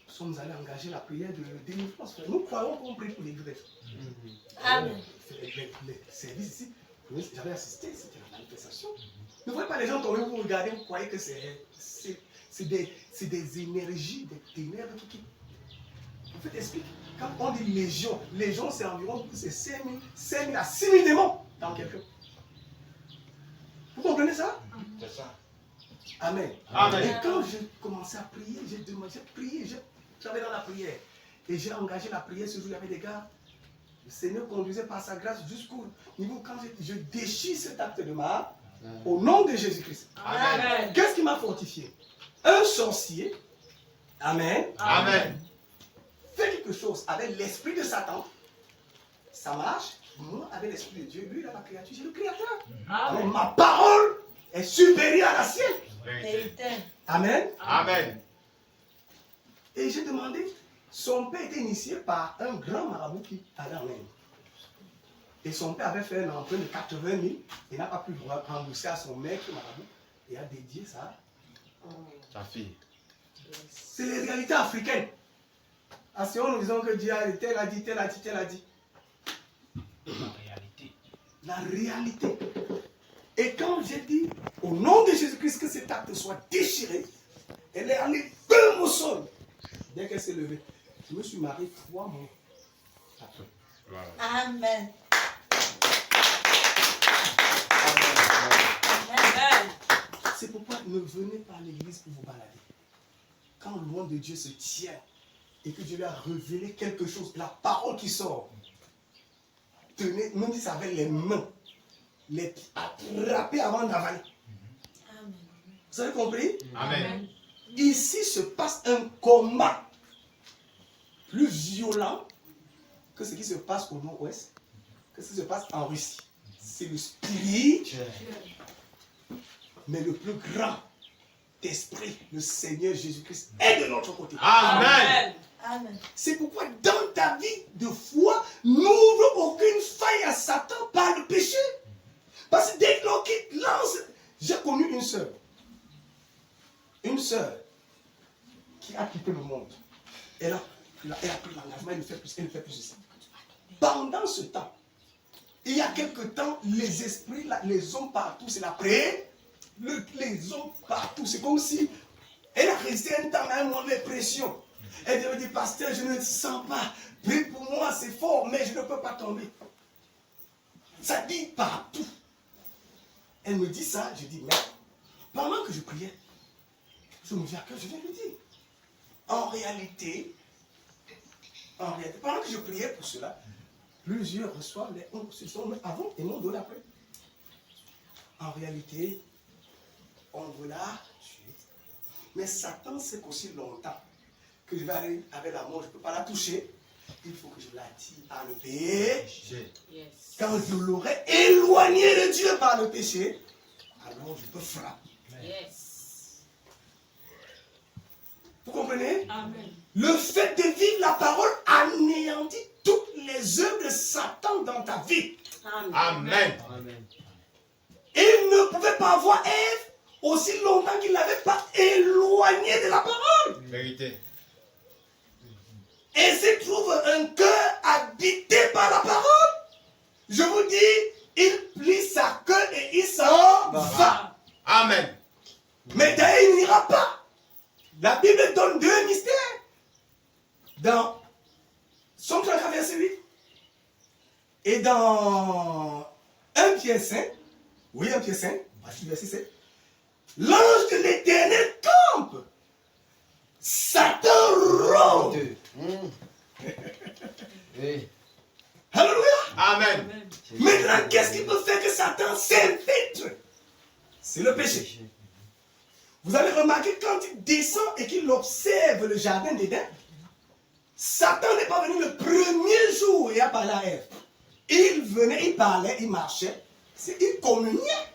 Nous sommes allés engager la prière de délivrance. Nous croyons qu'on prie pour les Grecs. Amen. Les services ici, j'avais assisté, c'était la manifestation. Ne voyez pas les gens tomber, vous regardez, vous croyez que c'est des énergies, des ténèbres qui. En fait, explique. Quand on dit légion, c'est environ 5 000 à 6 000 démons dans quelqu'un. Vous comprenez ça? C'est ça. Amen. Amen. Et quand j'ai commencé à prier, j'ai prié, j'ai travaillé dans la prière. Et j'ai engagé la prière ce jour, il y avait des gars. Le Seigneur conduisait par sa grâce jusqu'au niveau quand je déchire cet acte de marbre. Au nom de Jésus-Christ. Amen. Qu'est-ce qui m'a fortifié? Un sorcier, amen, Amen. fait quelque chose avec l'esprit de Satan. Ça marche. Moi, avec l'esprit de Dieu, lui, il a la créature, j'ai le créateur. Alors, ma parole est supérieure à la sienne. Vérité. Amen. Amen. Et j'ai demandé, son père était initié par un grand marabout qui allait en Inde. Et son père avait fait un emprunt de 80 000. Il n'a pas pu rembourser à son maître marabout. Et a dédié ça. Ta fille. C'est les réalités africaines. À ce moment, nous disons que Dieu a dit, tel a dit, tel a dit, tel a dit. La réalité. Et quand j'ai dit, au nom de Jésus-Christ, que cet acte soit déchiré, elle est allée boum au sol. Dès qu'elle s'est levée, je me suis marié 3 mois après. Amen. C'est pourquoi ne venez pas à l'église pour vous balader. Quand loin de Dieu se tient et que Dieu lui a révélé quelque chose, la parole qui sort, tenez, même si ça avec les mains, les attraper avant d'avaler. Amen. Vous avez compris? Amen. Ici se passe un combat plus violent que ce qui se passe au nord-ouest, que ce qui se passe en Russie. C'est le spirit, mais le plus grand esprit, le Seigneur Jésus-Christ, est de notre côté. Amen. Amen. C'est pourquoi dans ta vie de foi, n'ouvre aucune faille à Satan par le péché. Parce que dès qu'il lance, j'ai connu une sœur qui a quitté le monde. Elle a pris l'engagement, elle ne fait plus de ça. Pendant ce temps, il y a quelque temps, les esprits, les hommes partout, c'est la prière. Les hommes partout, c'est comme si elle a resté un temps à un moment de pression. Elle devait dire, pasteur, je ne sens pas. Prie pour moi, c'est fort, mais je ne peux pas tomber. Ça dit partout. Elle me dit ça, je dis, mais pendant que je priais, je me dis à cœur, je viens lui dire. En réalité, pendant que je priais pour cela, plusieurs reçoivent les ondes, ce sont avant et non donné après. En réalité, on veut la tuer. Mais Satan sait qu'aussi longtemps que je vais aller avec la mort, je ne peux pas la toucher. Il faut que je l'attire par le péché. Yes. Quand je l'aurai éloigné de Dieu par le péché, alors je peux frapper. Yes. Vous comprenez? Amen. Le fait de vivre la parole anéantit toutes les œuvres de Satan dans ta vie. Amen. Amen. Il ne pouvait pas voir Ève aussi longtemps qu'il n'avait pas éloigné de la parole. Vérité. Et s'il trouve un cœur habité par la parole, je vous dis, il plie sa queue et il s'en va. Amen. Mais d'ailleurs, il n'ira pas. La Bible donne 2 mystères. Dans Somme 34, verset 8. Et dans 1 Pierre 5, oui, 1 Pierre 5, verset 7. L'ange de l'Éternel campe. Satan rôde. Alléluia. Amen. Maintenant, qu'est-ce qui peut faire que Satan s'infiltre? C'est le péché. Vous avez remarqué quand il descend et qu'il observe le jardin d'Éden, Satan n'est pas venu le premier jour et a parlé à Ève. Il venait, il parlait, il marchait, il communiait,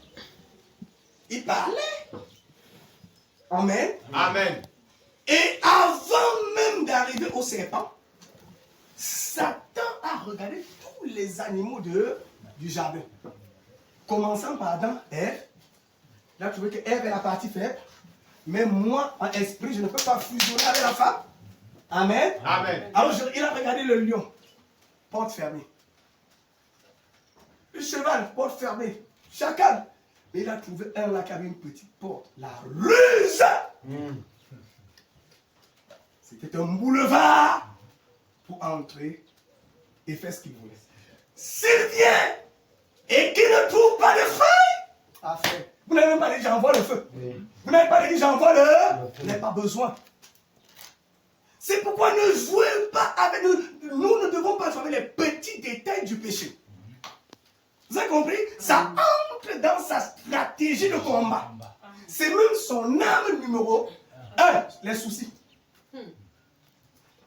il parlait. Amen. Amen. Et avant même d'arriver au serpent, Satan a regardé tous les animaux du jardin. Commençant par Adam, Ève. Là, tu vois que Ève est la partie faible. Mais moi, en esprit, je ne peux pas fusionner avec la femme. Amen. Amen. Alors, il a regardé le lion. Porte fermée. Le cheval, porte fermée. Chacal. Et il a trouvé un là qui avait une petite porte. La ruse. C'était un boulevard pour entrer et faire ce qu'il voulait. S'il vient et qu'il ne trouve pas de feuilles, affaire. Vous n'avez même pas dit j'envoie le feu. Vous n'avez pas dit j'envoie le feu. Vous n'avez pas besoin. C'est pourquoi ne jouez pas avec nous. Nous ne devons pas jouer avec les petits détails du péché. Vous avez compris? Ça entre que dans sa stratégie de combat, c'est même son arme numéro 1, les soucis.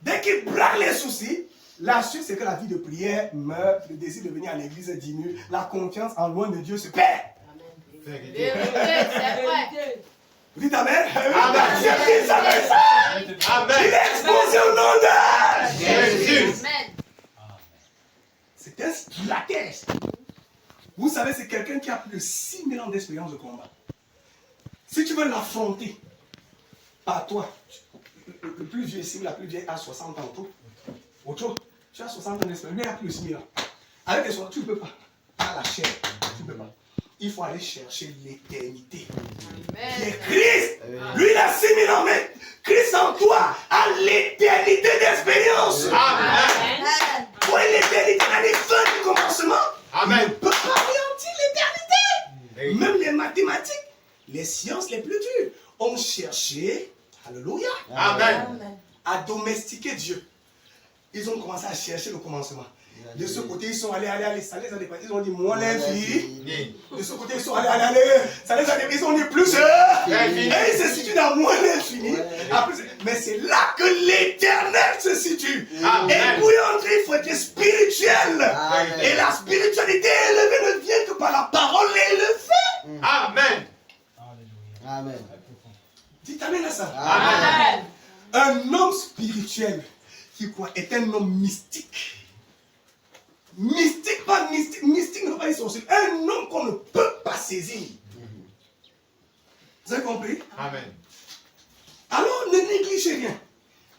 Dès qu'il braque les soucis, la suite c'est que la vie de prière meurt, le désir de venir à l'église diminue, la confiance en loin de Dieu se perd. Vérité. C'est vrai. Vous dites Amen? Amen. J'ai pris ça comme ça. Il Amen. est exposé au nom de Jésus. Amen. C'est un stratège. Vous savez, c'est quelqu'un qui a plus de 6000 ans d'expérience de combat. Si tu veux l'affronter, par toi, le plus vieux ici, la plus vieille a 60 ans. Autre, tu as 60 ans d'expérience, lui il a plus de 6000 ans. Avec les soins, tu ne peux pas. Par la chair, tu ne peux pas. Il faut aller chercher l'éternité. Qui est Christ. Lui, il a 6000 ans, mais Christ en toi a l'éternité d'expérience. Amen. Amen. Pour l'éternité, à les fins du commencement, Amen. il ne peut pas anéantir l'éternité. Même les mathématiques, les sciences les plus dures, ont cherché, alléluia, Amen. à domestiquer Dieu. Ils ont commencé à chercher le commencement. De ce côté, ils sont allés, ça les a dépassés. Ils ont dit, moi, les filles. De ce côté, ils sont allés, ça les a dépassés. Ils ont dit, plus. Et ils se situent dans moi, l'infini. Mais c'est là que l'éternel se situe. Amen. Et pour y entrer, il faut être spirituel. Amen. Et la spiritualité élevée ne vient que par la parole élevée. Amen. Amen. Dites Amen à ça. Amen. Un homme spirituel qui quoi est un homme mystique. Mystique, pas mystique. Mystique ne veut pas dire sorcier. Un homme qu'on ne peut pas saisir. Vous avez compris? Amen. Alors ne négligez rien.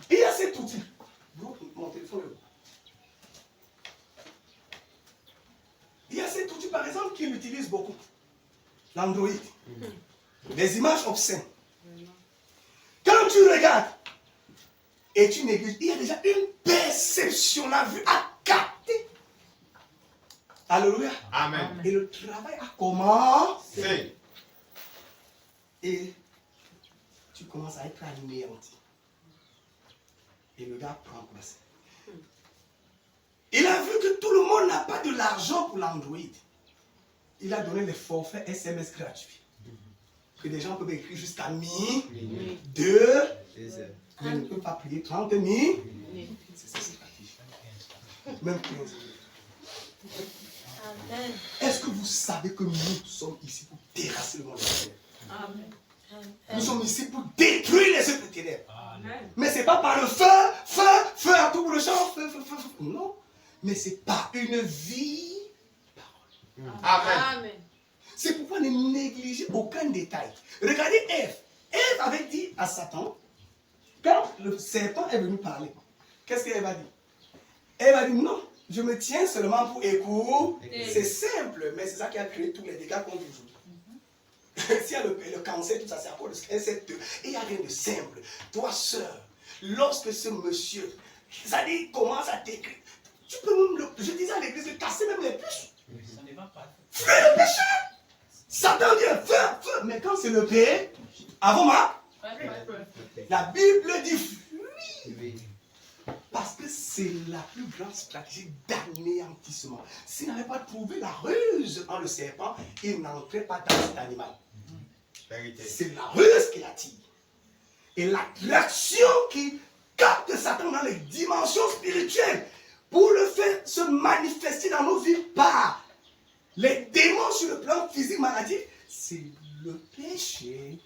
Il y a cet outil. Mon téléphone est où? Il y a cet outil par exemple qu'il utilise beaucoup. L'Android. Les images obscènes. Quand tu regardes et tu négliges, il y a déjà une perception, la vue à capter. Alléluia. Amen. Et le travail a commencé. C'est. Et tu commences à être anéanti. Et le gars prend place. Il a vu que tout le monde n'a pas de l'argent pour l'Android. Il a donné les forfaits SMS gratuits. Que des gens peuvent écrire jusqu'à 1000, 2, mais ne peuvent pas prier 30 000. C'est ça, c'est pratique. Même 15 000. Amen. Est-ce que vous savez que nous sommes ici pour terrasser le monde entier? Amen. Nous sommes ici pour détruire les œuvres de ténèbres. Amen. Mais ce n'est pas par le feu à tout bout de champ, feu. Non. Mais c'est par une vie. Amen. Amen. C'est pourquoi ne négligez aucun détail. Regardez Ève. Ève avait dit à Satan, quand le serpent est venu parler, qu'est-ce qu'Ève a dit? Ève a dit non, je me tiens seulement pour écouter. C'est simple, mais c'est ça qui a créé tous les dégâts qu'on vit aujourd'hui. S'il y a le cancer, tout ça, c'est à cause de cette. Et il n'y a rien de simple. Toi, sœur, lorsque ce monsieur, ça dit, commence à t'écrire, tu peux même, je disais à l'église, de casser même les puces. Fuis le péché. Satan dit feu. Mais quand c'est le péché, avant moi, la Bible dit fuis. Parce que c'est la plus grande stratégie d'anéantissement. S'il n'avait pas trouvé la ruse dans le serpent, il n'entrait pas dans cet animal. C'est la ruse qui l'attire. Et l'attraction qui capte Satan dans les dimensions spirituelles pour le faire se manifester dans nos vies par les démons sur le plan physique maladif, c'est le péché.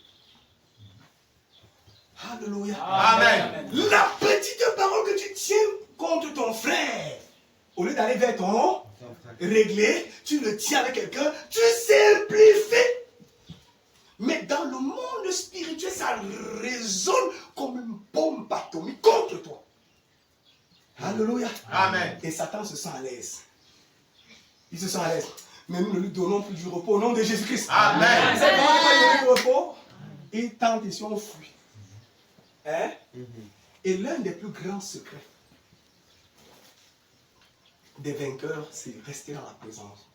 Alléluia. Amen. La petite parole que tu tiens contre ton frère, au lieu d'aller vers ton réglé, tu le tiens avec quelqu'un, tu simplifies. Mais dans le monde spirituel, ça résonne comme une bombe atomique contre toi. Alléluia. Amen. Et Satan se sent à l'aise. Il se sent à l'aise. Mais nous ne lui donnons plus du repos au nom de Jésus-Christ. Amen. C'est comment il va donner du repos? Il tente ici, on fuit. Hein? Et l'un des plus grands secrets des vainqueurs, c'est rester dans la présence.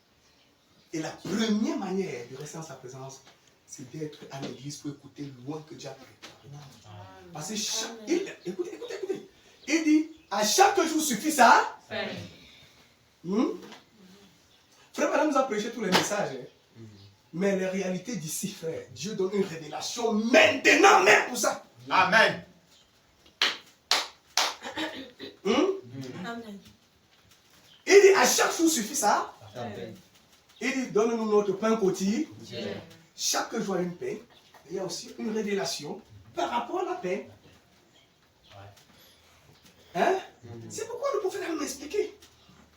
Et la première manière de rester dans sa présence, c'est d'être à l'église pour écouter loin que Dieu a préparé. Parce que écoutez. Il dit, à chaque jour suffit ça. Frère Madame nous a prêché tous les messages. Mais les réalités d'ici, frère, Dieu donne une révélation maintenant même pour ça. Amen. Amen. Il dit, à chaque jour suffit ça. Amen. Il dit, donne-nous notre pain quotidien. Amen. Chaque jour une paix. Il y a aussi une révélation par rapport à la paix. Hein? C'est pourquoi le prophète a m'expliqué.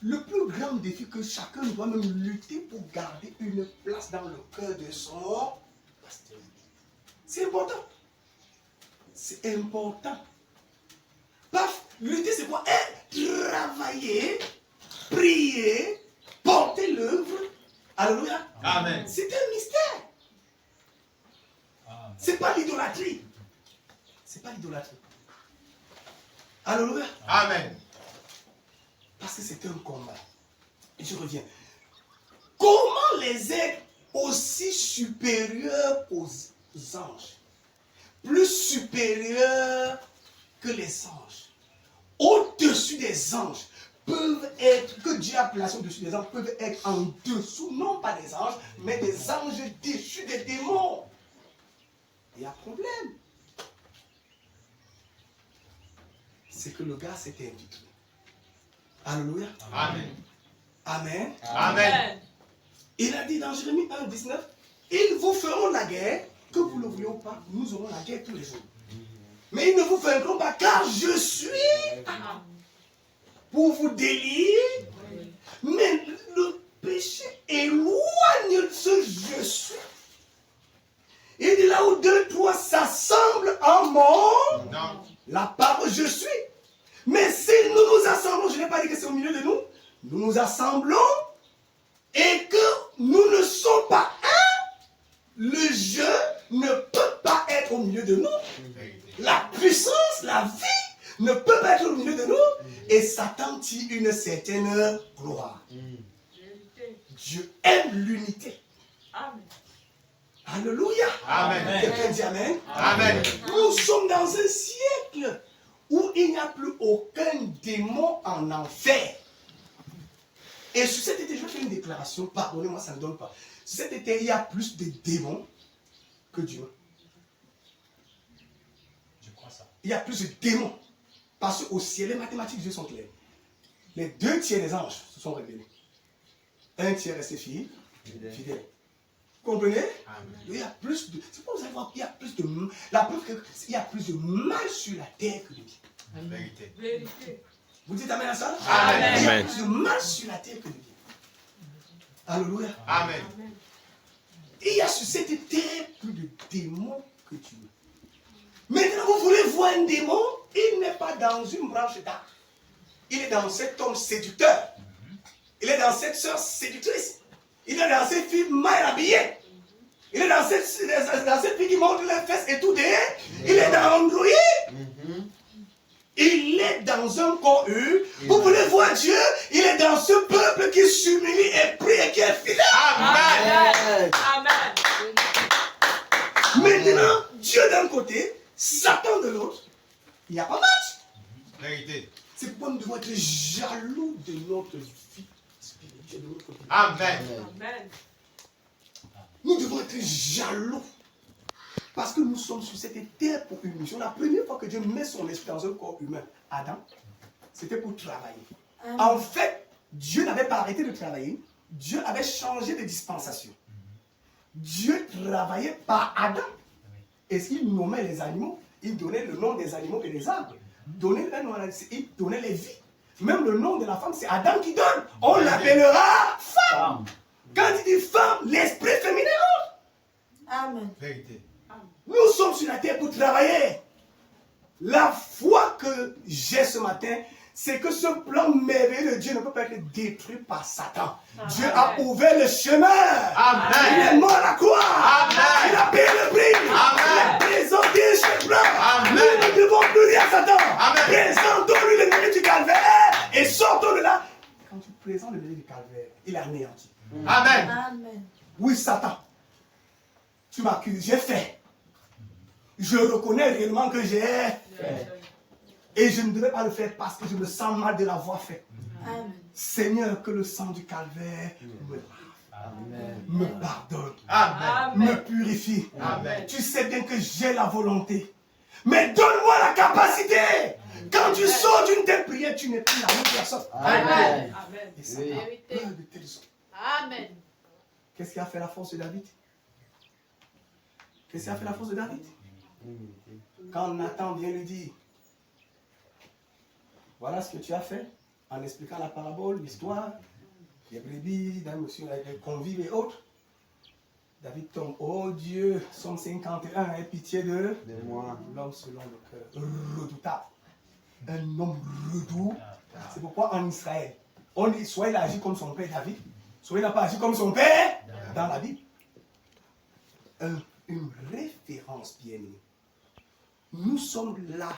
Le plus grand défi que chacun doit même lutter pour garder une place dans le cœur de son pasteur. C'est important. C'est important. Paf, lutter c'est quoi? Travailler, prier, porter l'œuvre. Alléluia. Amen. C'est un mystère. C'est pas l'idolâtrie. C'est pas l'idolâtrie. Alléluia. Amen. Parce que c'est un combat. Et je reviens. Comment les êtres aussi supérieurs aux anges, plus supérieurs que les anges, au-dessus des anges, peuvent être, que Dieu a placé au-dessus des anges, peuvent être en dessous, non pas des anges, mais des anges déchus des démons. Il y a un problème. C'est que le gars s'est invité. Alléluia. Amen. Amen. Amen. Il a dit dans Jérémie 1, 19, ils vous feront la guerre, que vous le vouliez ou pas, nous aurons la guerre tous les jours. Mais ils ne vous vaincront pas, car je suis pour vous délire. Mais le péché éloigne ce je suis. Il dit là où deux, trois s'assemblent en mon, Non. la parole je suis. Mais si nous nous assemblons, je n'ai pas dit que c'est au milieu de nous, nous nous assemblons et que nous ne sommes pas un, le je ne peut pas être au milieu de nous. La puissance, la vie ne peut pas être au milieu de nous et Satan tire une certaine gloire. Dieu aime l'unité. Amen. Alléluia. Amen. Quelqu'un dit Amen. Amen. Nous sommes dans un siècle où il n'y a plus aucun démon en enfer. Et sur cet été, je vais faire une déclaration. Pardonnez-moi, ça ne donne pas. Sur cet été, il y a plus de démons que Dieu. Je crois ça. Il y a plus de démons. Parce qu'au ciel, les mathématiques de Dieu sont claires. Les 2 tiers des anges se sont révélés. 1 tiers resté fidèle. Vous comprenez? Amen. Il y a plus de. C'est pour vous allez voir qu'il y a plus de. La preuve qu'il y a plus de mal sur la terre que de bien. Vérité. Vérité. Vous dites Amen à ça? Amen. Il y a Amen. plus de mal sur la terre que de bien. Alléluia. Amen. Il y a sur cette terre plus de démons que Dieu. Maintenant, vous voulez voir un démon? Il n'est pas dans une branche d'arbre. Il est dans cet homme séducteur. Il est dans cette sœur séductrice. Il est dans cette fille mal habillée. Il est dans cette fille qui montre les fesses et tout derrière. Il est dans Android. Il est dans un corps humain. Vous voulez voir Dieu? Il est dans ce peuple qui s'humilie et prie et qui est fidèle. Amen. Amen. Maintenant, Dieu d'un côté, Satan de l'autre. Il n'y a pas match. Vérité. C'est pourquoi nous devons être jaloux de notre vie spirituelle. De notre vie. Amen. Amen. Nous devons être jaloux. Parce que nous sommes sur cette terre pour une mission. La première fois que Dieu met son esprit dans un corps humain, Adam, c'était pour travailler. En fait, Dieu n'avait pas arrêté de travailler. Dieu avait changé de dispensation. Dieu travaillait par Adam. Et s'il nommait les animaux, il donnait le nom des animaux et des arbres. Il donnait les vies. Même le nom de la femme, c'est Adam qui donne. On l'appellera femme. Quand il dit femme, l'esprit féminin. Amen. Vérité. Nous sommes sur la terre pour travailler. La foi que j'ai ce matin, c'est que ce plan merveilleux de Dieu ne peut pas être détruit par Satan. Dieu a ouvert le chemin. Amen. Il est mort à la croix. Amen. Il a payé le prix. Amen. Il a présenté chez blanc. Amen. Nous ne devons plus dire à Satan. Amen. Présentons-lui le mérite du calvaire et sortons de là. Quand tu présentes le mérite du calvaire, il est anéanti. Amen. Amen. Oui, Satan, tu m'accuses, j'ai fait. Je reconnais réellement que j'ai fait. Et je ne devais pas le faire parce que je me sens mal de l'avoir fait. Amen. Seigneur, que le sang du calvaire me lave. me pardonne, Amen. me purifie. Amen. Tu sais bien que j'ai la volonté. Mais donne-moi la capacité. Quand tu sors d'une telle prière, tu n'es plus la même personne. Amen. Amen. Et ça a plein de telles choses. Amen. Qu'est-ce qui a fait la force de David? Qu'est-ce qui a fait la force de David? Quand Nathan vient lui dire, voilà ce que tu as fait, en expliquant la parabole, l'histoire, les brebis d'un monsieur avec les convives et autres, David tombe, oh Dieu, Somme 51, aie pitié de moi. l'homme selon le cœur, redoutable. Un homme redoutable. C'est pourquoi en Israël, on dit, soit il a agi comme son père David, soit il n'a pas agi comme son père dans la Bible. Une référence bien aimée. Nous sommes là